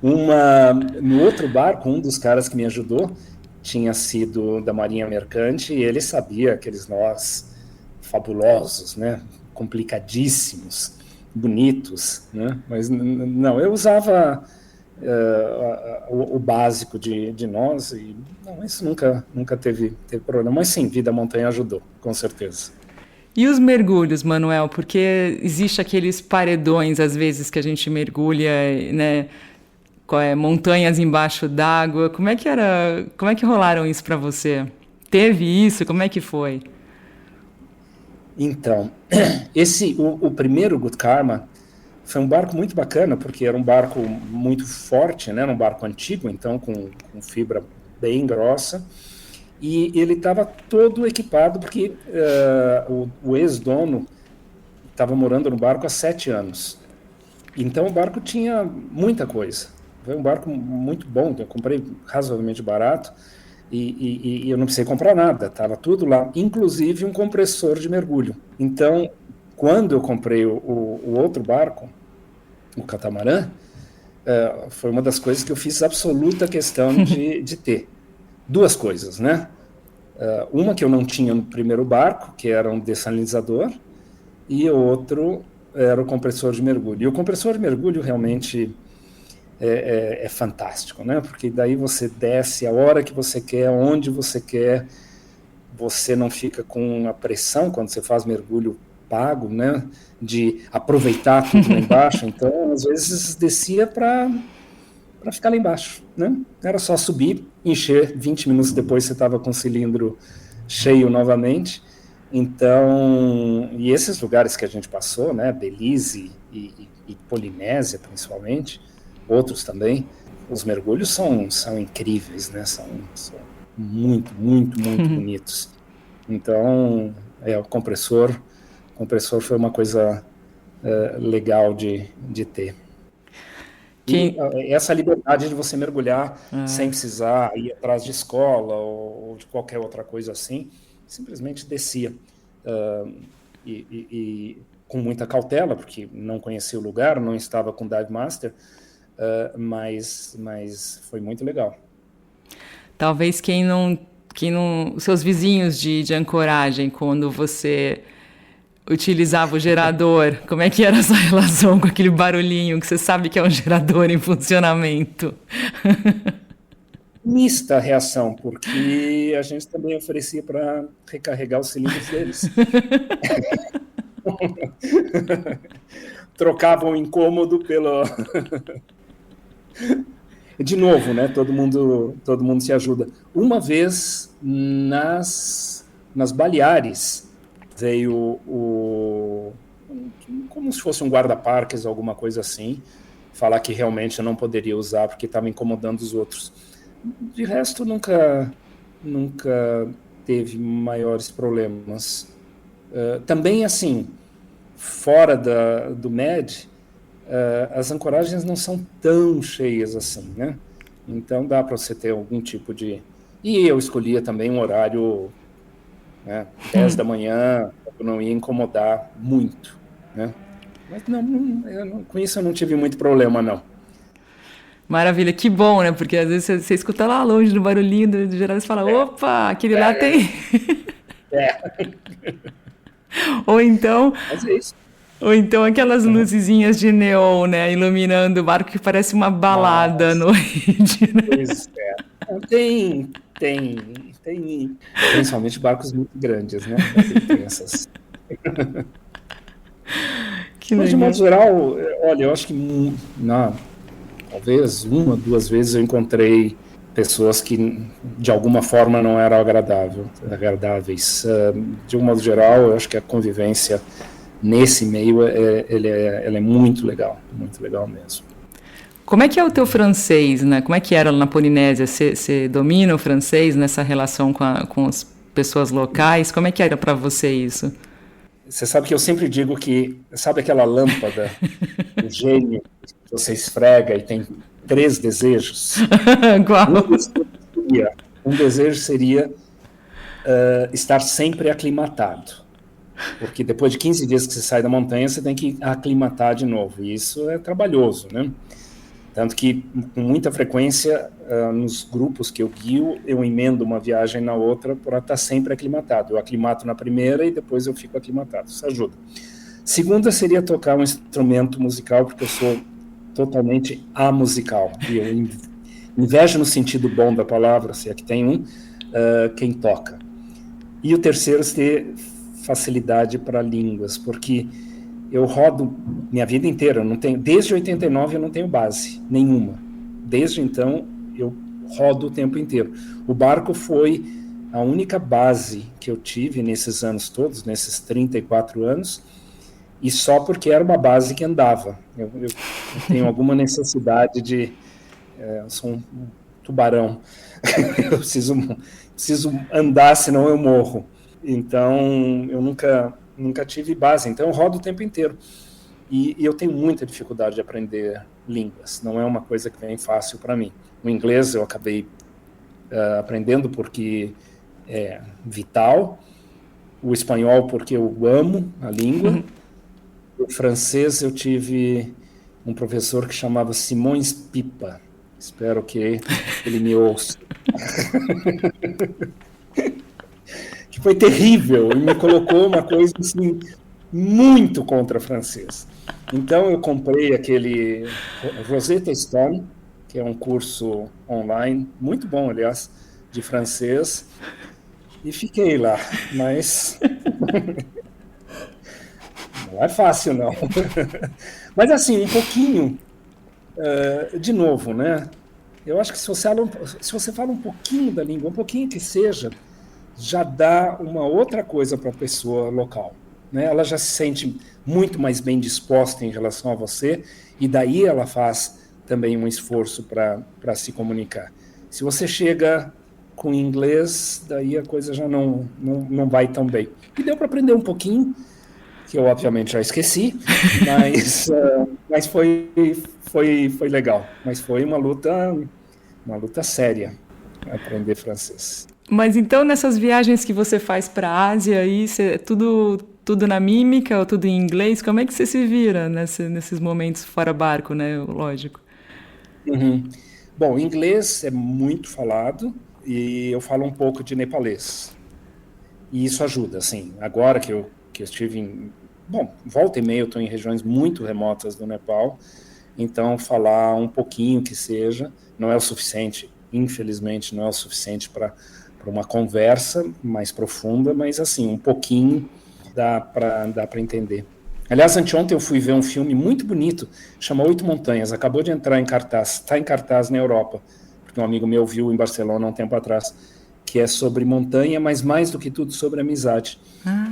No outro barco, um dos caras que me ajudou tinha sido da Marinha Mercante e ele sabia aqueles nós fabulosos, né? Complicadíssimos, bonitos, né? Mas não, eu usava o básico de nós e não, isso nunca teve problema. Mas sim, vida montanha ajudou, com certeza. E os mergulhos, Manuel? Porque existe aqueles paredões, às vezes, que a gente mergulha, né? Montanhas embaixo d'água. Como é que rolaram isso para você? Teve isso? Como é que foi? Então, o primeiro Good Karma foi um barco muito bacana, porque era um barco muito forte, né? Era um barco antigo, então com fibra bem grossa. E ele estava todo equipado, porque o ex-dono estava morando no barco há 7 anos. Então o barco tinha muita coisa. Foi um barco muito bom, eu comprei razoavelmente barato e eu não precisei comprar nada, estava tudo lá, inclusive um compressor de mergulho. Então, quando eu comprei o outro barco, o catamarã, foi uma das coisas que eu fiz absoluta questão de ter. Duas coisas, né? Uma que eu não tinha no primeiro barco, que era um dessalinizador, e o outro era o compressor de mergulho. E o compressor de mergulho realmente é fantástico, né? Porque daí você desce a hora que você quer, onde você quer, você não fica com a pressão quando você faz mergulho pago, né? De aproveitar tudo lá embaixo. Então, às vezes, descia para ficar lá embaixo, né? Era só subir, encher, 20 minutos depois você estava com o cilindro cheio novamente. Então, e esses lugares que a gente passou, né? Belize e Polinésia, principalmente, outros também, os mergulhos são incríveis, né? São muito, muito, muito bonitos. Então, o compressor foi uma coisa legal de ter. E essa liberdade de você mergulhar sem precisar ir atrás de escola ou de qualquer outra coisa assim, simplesmente descia. E com muita cautela, porque não conhecia o lugar, não estava com Dive Master, mas foi muito legal. Talvez quem não seus vizinhos de ancoragem, quando você utilizava o gerador, como é que era essa relação com aquele barulhinho que você sabe que é um gerador em funcionamento? Mista a reação, porque a gente também oferecia para recarregar os cilindros deles. Trocavam o incômodo pelo... De novo, né? Todo mundo se ajuda. Uma vez, nas Baleares, veio como se fosse um guarda-parques, alguma coisa assim, falar que realmente eu não poderia usar porque estava incomodando os outros. De resto, nunca teve maiores problemas. Também, assim, fora do MED, as ancoragens não são tão cheias assim, né? Então dá para você ter algum tipo de... E eu escolhia também um horário, né, 10 da manhã, eu não ia incomodar muito, né? Mas com isso eu não tive muito problema, não. Maravilha, que bom, né? Porque às vezes você escuta lá longe no barulhinho do gerador e fala, opa, aquele lá tem... Ou então... Mas é isso. Ou então aquelas luzezinhas de neon, né? Iluminando o barco que parece uma balada à noite, né? Pois é. Tem. Principalmente barcos muito grandes, né? Tem essas... Mas, de modo geral, olha, eu acho que talvez 1 ou 2 vezes eu encontrei pessoas que, de alguma forma, não eram agradáveis. De um modo geral, eu acho que a convivência nesse meio, ela é muito legal mesmo. Como é que é o teu francês, né? Como é que era lá na Polinésia? Você domina o francês nessa relação com as pessoas locais? Como é que era para você isso? Você sabe que eu sempre digo que, sabe aquela lâmpada, o gênio, que você esfrega e tem 3 desejos? Qual? Um desejo seria estar sempre aclimatado. Porque depois de 15 dias que você sai da montanha, você tem que aclimatar de novo. E isso é trabalhoso, né? Tanto que, com muita frequência, nos grupos que eu guio, eu emendo uma viagem na outra para estar sempre aclimatado. Eu aclimato na primeira e depois eu fico aclimatado. Isso ajuda. Segunda seria tocar um instrumento musical, porque eu sou totalmente amusical. E eu invejo no sentido bom da palavra, se é que tem um, quem toca. E o terceiro seria facilidade para línguas, porque eu rodo minha vida inteira, desde 89 eu não tenho base nenhuma. Desde então eu rodo o tempo inteiro. O barco foi a única base que eu tive nesses anos todos, nesses 34 anos, e só porque era uma base que andava. Eu tenho alguma necessidade de... eu sou um tubarão. Eu preciso andar, senão eu morro. Então, eu nunca tive base. Então, eu rodo o tempo inteiro. E eu tenho muita dificuldade de aprender línguas, não é uma coisa que vem fácil para mim. O inglês eu acabei aprendendo porque é vital, o espanhol porque eu amo a língua, o francês eu tive um professor que chamava Simões Pipa, espero que ele me ouça, que foi terrível e me colocou uma coisa assim muito contra francês. Então eu comprei aquele Rosetta Stone, que é um curso online, muito bom, aliás, de francês, e fiquei lá, mas não é fácil, não. Mas assim, um pouquinho, de novo, né? Eu acho que se você fala um pouquinho da língua, um pouquinho que seja, já dá uma outra coisa para a pessoa local, né? Ela já se sente muito mais bem disposta em relação a você, e daí ela faz também um esforço para se comunicar. Se você chega com inglês, daí a coisa já não vai tão bem. E deu para aprender um pouquinho, que eu obviamente já esqueci, mas foi legal. Mas foi uma luta séria aprender francês. Mas então nessas viagens que você faz para a Ásia, tudo na mímica ou tudo em inglês? Como é que você se vira nesses momentos fora barco, né? Lógico. Uhum. Bom, inglês é muito falado e eu falo um pouco de nepalês. E isso ajuda, assim. Agora que eu estive em... Bom, volta e meia eu estou em regiões muito remotas do Nepal, então falar um pouquinho que seja não é o suficiente, infelizmente não é o suficiente para uma conversa mais profunda, mas assim, um pouquinho dá para entender. Aliás, anteontem eu fui ver um filme muito bonito, chama Oito Montanhas, acabou de entrar em cartaz, está em cartaz na Europa, porque um amigo meu viu em Barcelona há um tempo atrás, que é sobre montanha, mas mais do que tudo sobre amizade.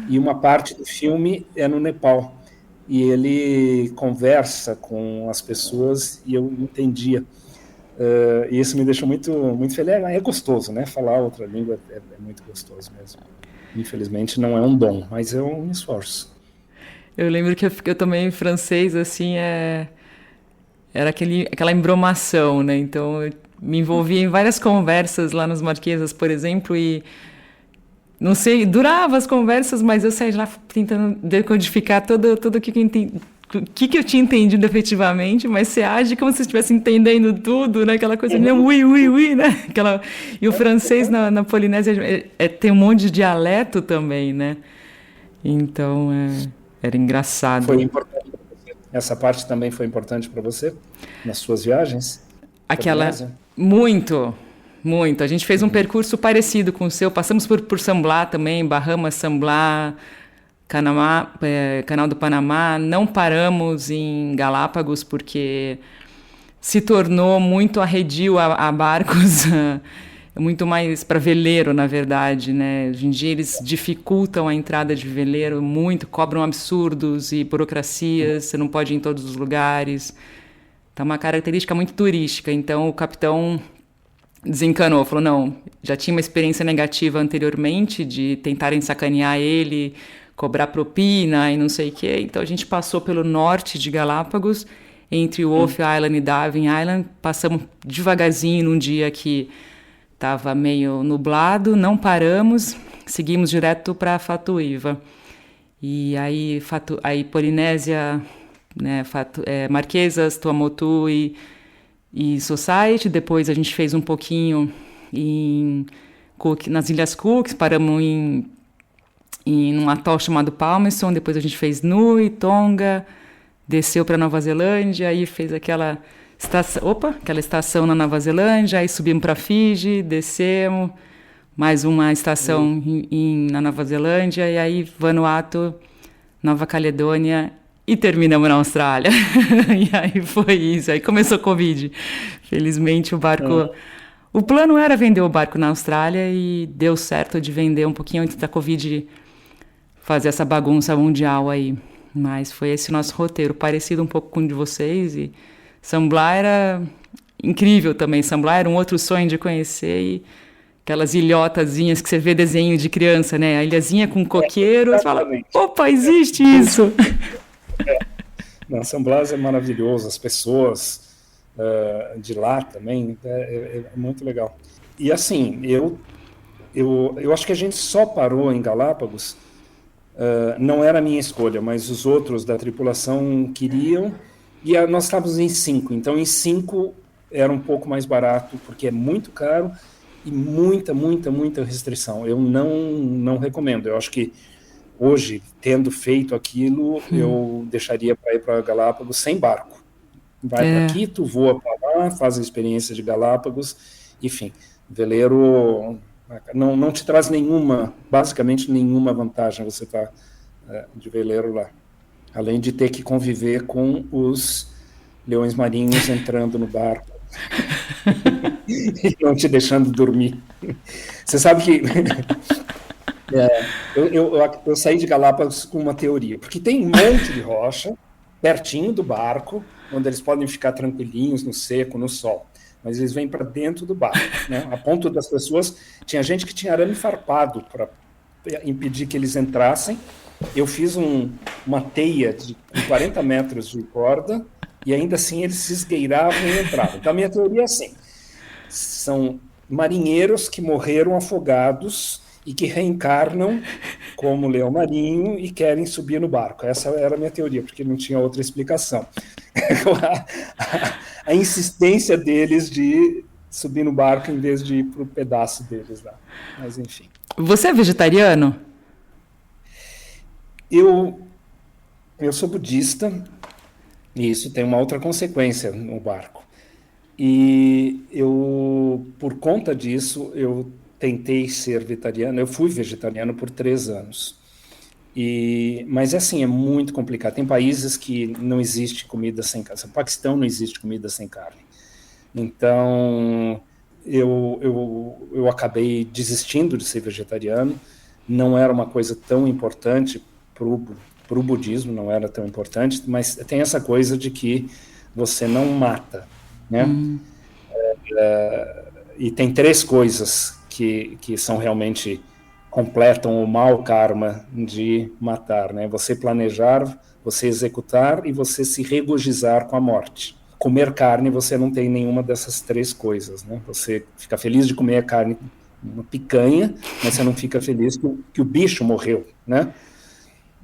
E uma parte do filme é no Nepal, e ele conversa com as pessoas e eu entendia. E isso me deixou muito, muito feliz. É gostoso, né? Falar outra língua é muito gostoso mesmo. Infelizmente não é um dom, mas é um esforço. Eu lembro que eu também francês, assim, era aquela embromação, né? Então, eu me envolvia em várias conversas lá nas Marquesas, por exemplo, e não sei, durava as conversas, mas eu saía de lá tentando decodificar tudo o que eu tinha entendido efetivamente, mas você age como se estivesse entendendo tudo, né? Aquela coisa, oui, né? E o francês na Polinésia tem um monte de dialeto também, né? Então, era engraçado. Foi importante para você? Essa parte também foi importante para você nas suas viagens? Muito. A gente fez um percurso parecido com o seu. Passamos por San Blas também, Bahamas, San Blas, Canal do Panamá. Não paramos em Galápagos porque se tornou muito arredio a barcos, muito mais para veleiro, na verdade, né? Hoje em dia eles dificultam a entrada de veleiro muito, cobram absurdos e burocracias, você não pode ir em todos os lugares. Tá uma característica muito turística, então o capitão desencanou, falou, não, já tinha uma experiência negativa anteriormente de tentarem sacanear ele, cobrar propina e não sei o quê, então a gente passou pelo norte de Galápagos, entre Wolf Island e Darwin Island, passamos devagarzinho num dia que estava meio nublado, não paramos, seguimos direto para Fatuíva. E aí Polinésia, né, Marquesas, Tuamotu e Society. Depois a gente fez um pouquinho nas Ilhas Cook, paramos em um atol chamado Palmerston. Depois a gente fez Nui, Tonga, desceu para Nova Zelândia, aí fez aquela estação na Nova Zelândia, aí subimos para Fiji, descemos, mais uma estação na Nova Zelândia, e aí Vanuatu, Nova Caledônia, e terminamos na Austrália. E aí foi isso, aí começou a Covid. Felizmente o barco... O plano era vender o barco na Austrália e deu certo de vender um pouquinho antes da Covid fazer essa bagunça mundial aí. Mas foi esse nosso roteiro, parecido um pouco com o de vocês, e San Blas era incrível também. San Blas era um outro sonho de conhecer, e aquelas ilhotazinhas que você vê desenho de criança, né? A ilhazinha com coqueiro, você fala, opa, existe isso! Não, San Blas é maravilhoso, as pessoas de lá também, é muito legal. E assim, eu acho que a gente só parou em Galápagos, não era a minha escolha, mas os outros da tripulação queriam, e nós estávamos em 5, então em 5 era um pouco mais barato, porque é muito caro e muita restrição. Eu não recomendo, eu acho que hoje, tendo feito aquilo, eu deixaria para ir para Galápagos sem barco. Vai para Quito, voa para lá, faz a experiência de Galápagos, enfim, veleiro não te traz basicamente nenhuma vantagem você estar de veleiro lá, além de ter que conviver com os leões marinhos entrando no barco e não te deixando dormir. Você sabe que eu saí de Galápagos com uma teoria, porque tem um monte de rocha pertinho do barco, onde eles podem ficar tranquilinhos no seco, no sol, mas eles vêm para dentro do barco, né? A ponto das pessoas, tinha gente que tinha arame farpado para impedir que eles entrassem. Eu fiz uma teia de 40 metros de corda e ainda assim eles se esgueiravam e entravam. Então a minha teoria é assim, são marinheiros que morreram afogados e que reencarnam como leão marinho e querem subir no barco. Essa era a minha teoria, porque não tinha outra explicação. A insistência deles de subir no barco em vez de ir para o pedaço deles lá. Mas, enfim. Você é vegetariano? Eu sou budista e isso tem uma outra consequência no barco. E por conta disso, eu tentei ser vegetariano. Eu fui vegetariano por 3 anos. Mas assim, é muito complicado. Tem países que não existe comida sem carne. No Paquistão não existe comida sem carne. Então, eu acabei desistindo de ser vegetariano. Não era uma coisa tão importante para o budismo, não era tão importante, mas tem essa coisa de que você não mata, né? E tem 3 coisas que são realmente completam o mau karma de matar, né? Você planejar, você executar e você se regozijar com a morte. Comer carne, você não tem nenhuma dessas 3 coisas, né? Você fica feliz de comer a carne, uma picanha, mas você não fica feliz que o bicho morreu, né?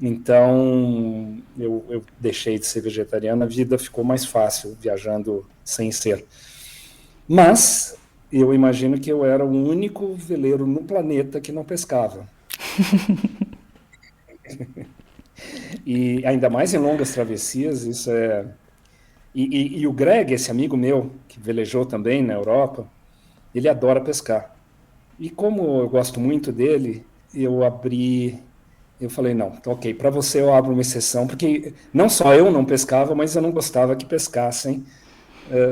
Então, eu deixei de ser vegetariano, a vida ficou mais fácil viajando sem ser. Mas eu imagino que eu era o único veleiro no planeta que não pescava. E ainda mais em longas travessias, isso é... E o Greg, esse amigo meu, que velejou também na Europa, ele adora pescar. E como eu gosto muito dele, eu falei, não, ok, para você eu abro uma exceção, porque não só eu não pescava, mas eu não gostava que pescassem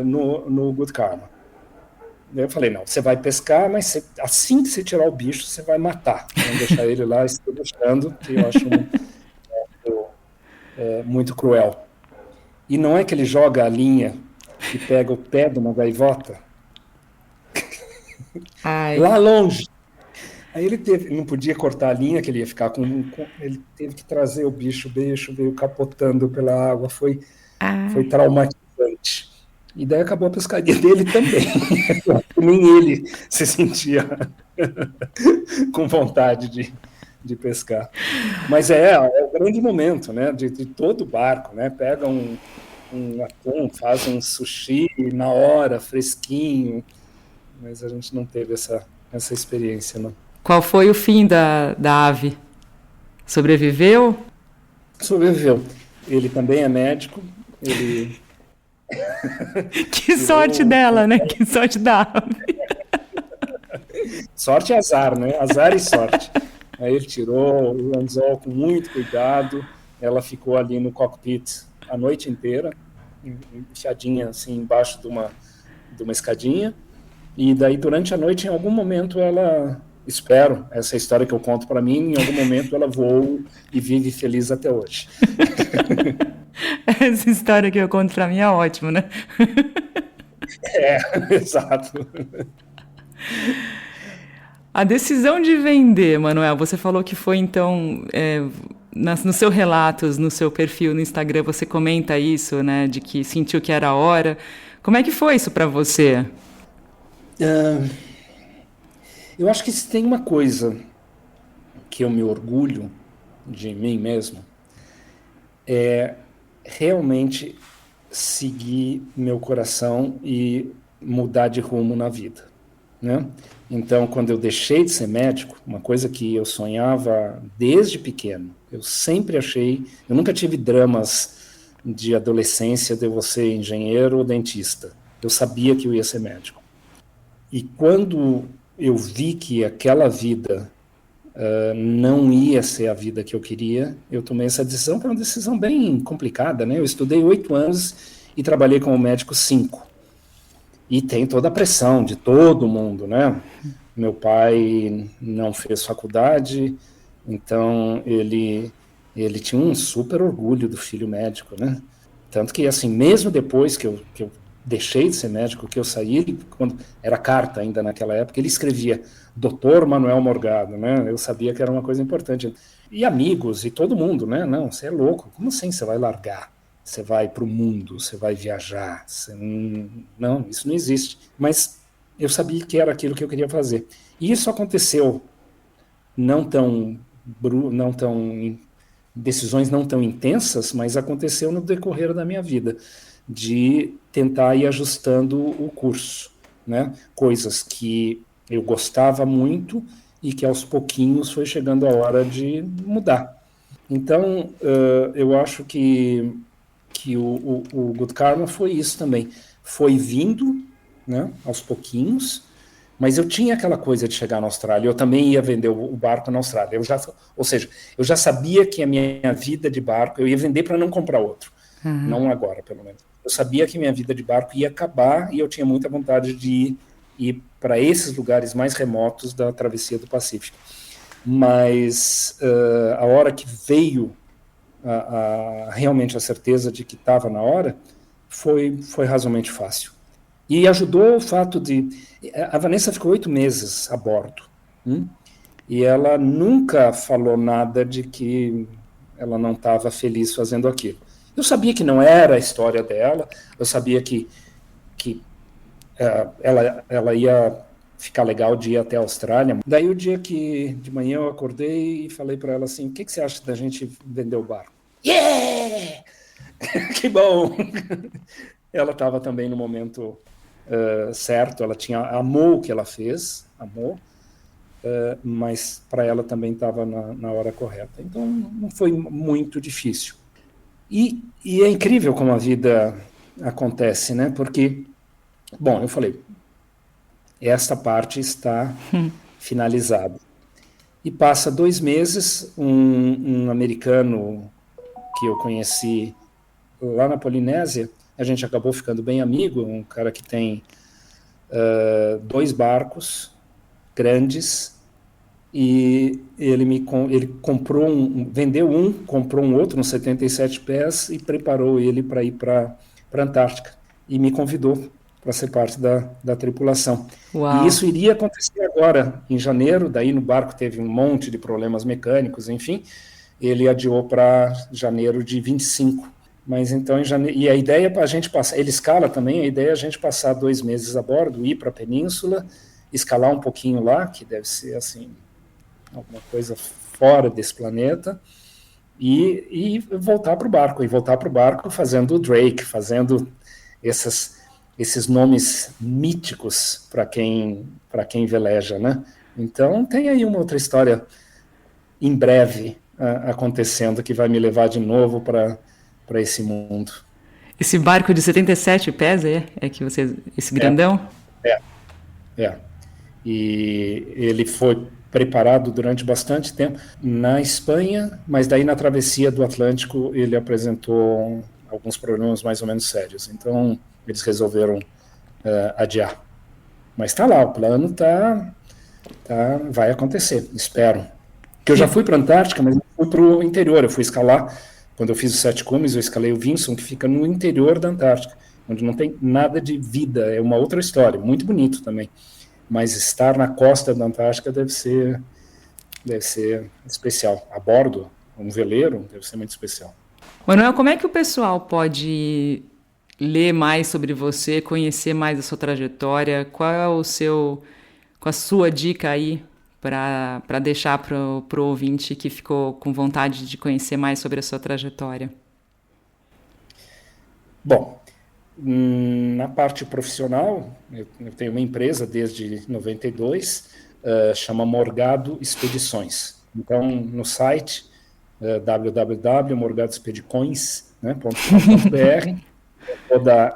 no Good Karma. Eu falei, não, você vai pescar, mas assim que você tirar o bicho, você vai matar. Não deixar ele lá estrujando, que eu acho muito cruel. E não é que ele joga a linha e pega o pé de uma gaivota? Lá longe. Aí ele não podia cortar a linha, que ele ia ficar ele teve que trazer o bicho veio capotando pela água, foi traumatizante. E daí acabou a pescaria dele também. Nem ele se sentia com vontade de pescar. Mas é o grande momento, né, de todo barco, né? Pega um atum, faz um sushi na hora, fresquinho. Mas a gente não teve essa experiência, não. Qual foi o fim da ave? Sobreviveu? Sobreviveu. Ele também é médico. Ele... Que sorte dela, né? Que sorte da ave. Sorte e azar, né? Azar e sorte. Aí ele tirou o anzol com muito cuidado. Ela ficou ali no cockpit a noite inteira, enfiadinha assim embaixo de uma escadinha. E daí durante a noite, em algum momento, espero, essa história que eu conto para mim, em algum momento ela voou e vive feliz até hoje. Essa história que eu conto para mim é ótima, né? Exato. A decisão de vender, Manuel, você falou que foi então no seu relatos, no seu perfil no Instagram, você comenta isso, né, de que sentiu que era a hora. Como é que foi isso para você? Eu acho que se tem uma coisa que eu me orgulho de mim mesmo, é realmente seguir meu coração e mudar de rumo na vida, né? Então, quando eu deixei de ser médico, uma coisa que eu sonhava desde pequeno, eu sempre achei, eu nunca tive dramas de adolescência de eu vou ser engenheiro ou dentista. Eu sabia que eu ia ser médico. E quando eu vi que aquela vida não ia ser a vida que eu queria, eu tomei essa decisão, que é uma decisão bem complicada, né? Eu estudei 8 anos e trabalhei como médico 5. E tem toda a pressão de todo mundo, né? Meu pai não fez faculdade, então ele tinha um super orgulho do filho médico, né? Tanto que, assim, mesmo depois que eu deixei de ser médico, que eu saí, quando era carta ainda naquela época, ele escrevia Dr. Manuel Morgado, né? Eu sabia que era uma coisa importante. E amigos, e todo mundo, né? Não, você é louco, como assim você vai largar? Você vai para o mundo, você vai viajar. Não, isso não existe. Mas eu sabia que era aquilo que eu queria fazer. E isso aconteceu não tão decisões não tão intensas, mas aconteceu no decorrer da minha vida, de tentar ir ajustando o curso, né? Coisas que eu gostava muito e que aos pouquinhos foi chegando a hora de mudar. Então, eu acho que o Good Karma foi isso também. Foi vindo, né, aos pouquinhos, mas eu tinha aquela coisa de chegar na Austrália. Eu também ia vender o barco na Austrália. Ou seja, eu já sabia que a minha vida de barco, eu ia vender para não comprar outro. Não agora, pelo menos. Eu sabia que minha vida de barco ia acabar e eu tinha muita vontade de ir para esses lugares mais remotos da travessia do Pacífico. Mas a hora que veio realmente a certeza de que estava na hora, foi razoavelmente fácil. E ajudou o fato de... A Vanessa ficou 8 meses a bordo, e ela nunca falou nada de que ela não estava feliz fazendo aquilo. Eu sabia que não era a história dela, eu sabia que ela ia ficar legal de ir até a Austrália. Daí o dia que de manhã eu acordei e falei para ela assim, o que você acha da gente vender o barco? Yeah! Que bom! Ela estava também no momento certo, ela amou o que ela fez, mas para ela também estava na hora correta. Então não foi muito difícil. E é incrível como a vida acontece, né? Porque, bom, eu falei, esta parte está finalizada. E passa 2 meses, um americano que eu conheci lá na Polinésia, a gente acabou ficando bem amigo, um cara que tem 2 barcos grandes, e ele comprou vendeu comprou um outro, uns 77 pés, e preparou ele para ir para a Antártica, e me convidou para ser parte da tripulação. Uau. E isso iria acontecer agora, em janeiro, daí no barco teve um monte de problemas mecânicos, enfim, ele adiou para janeiro de 25. Mas então, em janeiro, e a ideia é para a gente passar, ele escala também, a ideia é a gente passar 2 meses a bordo, ir para a península, escalar um pouquinho lá, que deve ser assim, alguma coisa fora desse planeta, e voltar para o barco, fazendo o Drake, fazendo esses nomes míticos para quem veleja, né? Então tem aí uma outra história em breve acontecendo que vai me levar de novo para esse mundo. Esse barco de 77 pés que você, esse grandão? E ele foi preparado durante bastante tempo na Espanha, mas daí na travessia do Atlântico ele apresentou alguns problemas mais ou menos sérios. Então eles resolveram adiar. Mas está lá, o plano vai acontecer, espero. Porque eu já fui para a Antártica, mas não fui para o interior, eu fui escalar. Quando eu fiz os 7 cumes, eu escalei o Vinson, que fica no interior da Antártica, onde não tem nada de vida, é uma outra história, muito bonito também. Mas estar na costa da Antártica deve ser especial. A bordo, um veleiro, deve ser muito especial. Manuel, como é que o pessoal pode ler mais sobre você, conhecer mais a sua trajetória? Qual é a sua dica aí para deixar para o ouvinte que ficou com vontade de conhecer mais sobre a sua trajetória? Bom, na parte profissional, eu tenho uma empresa desde 92, chama Morgado Expedições. Então, no site www.morgadoexpedições.com.br toda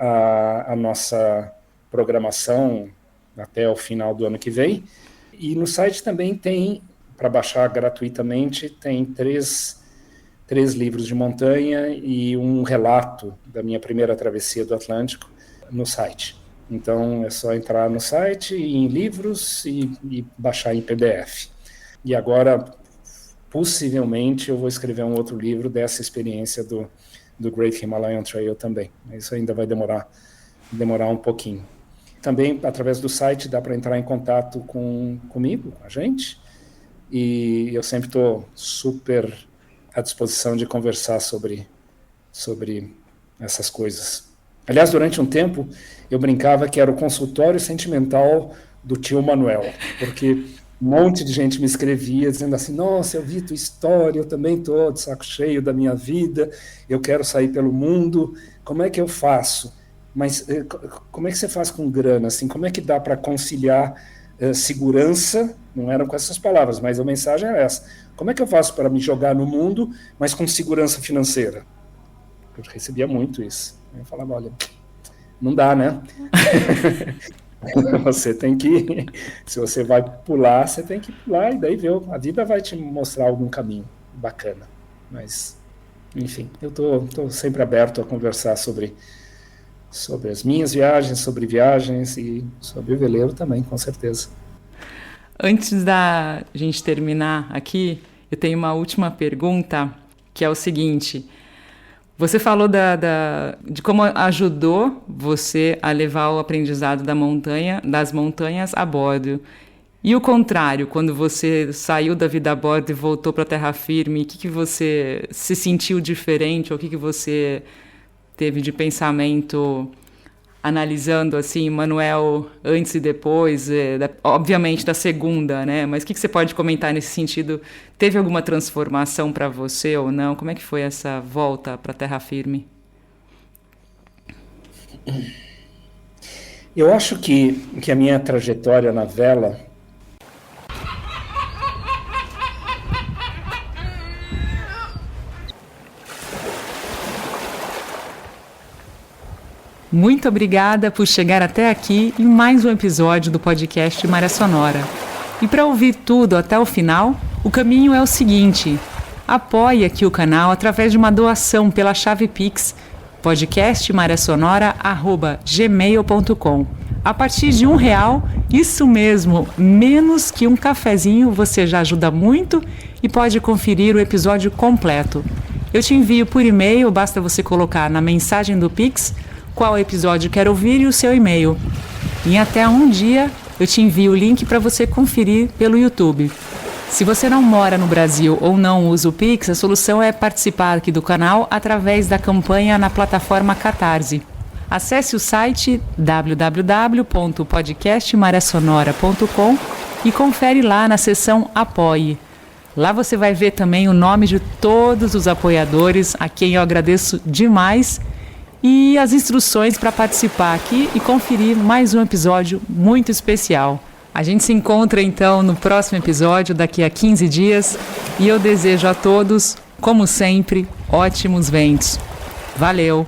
a nossa programação até o final do ano que vem. E no site também tem, para baixar gratuitamente, tem três livros de montanha e um relato da minha primeira travessia do Atlântico no site. Então é só entrar no site, em livros e baixar em PDF. E agora, possivelmente, eu vou escrever um outro livro dessa experiência do Great Himalayan Trail também. Isso ainda vai demorar um pouquinho. Também, através do site, dá para entrar em contato comigo, com a gente. E eu sempre estou super à disposição de conversar sobre essas coisas. Aliás, durante um tempo, eu brincava que era o consultório sentimental do tio Manuel, porque um monte de gente me escrevia dizendo assim: nossa, eu vi tua história, eu também estou de saco cheio da minha vida, eu quero sair pelo mundo, como é que eu faço? Mas como é que você faz com grana? Assim, como é que dá para conciliar segurança? Não eram com essas palavras, mas a mensagem é essa. Como é que eu faço para me jogar no mundo, mas com segurança financeira? Eu recebia muito isso. Eu falava, olha, não dá, né? Você tem que, se você vai pular, você tem que pular e daí a vida vai te mostrar algum caminho bacana. Mas, enfim, eu tô sempre aberto a conversar sobre as minhas viagens, sobre viagens e sobre o veleiro também, com certeza. Antes da gente terminar aqui, eu tenho uma última pergunta, que é o seguinte: você falou de como ajudou você a levar o aprendizado das montanhas a bordo. E o contrário, quando você saiu da vida a bordo e voltou para a terra firme, o que você se sentiu diferente, ou o que você teve de pensamento analisando, assim, Manuel antes e depois, obviamente da segunda, né? Mas o que você pode comentar nesse sentido? Teve alguma transformação para você ou não? Como é que foi essa volta para a terra firme? Eu acho que a minha trajetória na vela Muito obrigada por chegar até aqui em mais um episódio do podcast Maré Sonora. E para ouvir tudo até o final, o caminho é o seguinte: apoie aqui o canal através de uma doação pela chave Pix, podcastmarésonora@gmail.com. A partir de R$1, isso mesmo, menos que um cafezinho, você já ajuda muito e pode conferir o episódio completo. Eu te envio por e-mail, basta você colocar na mensagem do Pix qual episódio quer ouvir e o seu e-mail. Em até um dia, eu te envio o link para você conferir pelo YouTube. Se você não mora no Brasil ou não usa o Pix, a solução é participar aqui do canal através da campanha na plataforma Catarse. Acesse o site www.podcastmarésonora.com e confere lá na seção Apoie. Lá você vai ver também o nome de todos os apoiadores, a quem eu agradeço demais, e as instruções para participar aqui e conferir mais um episódio muito especial. A gente se encontra então no próximo episódio, daqui a 15 dias, e eu desejo a todos, como sempre, ótimos ventos. Valeu!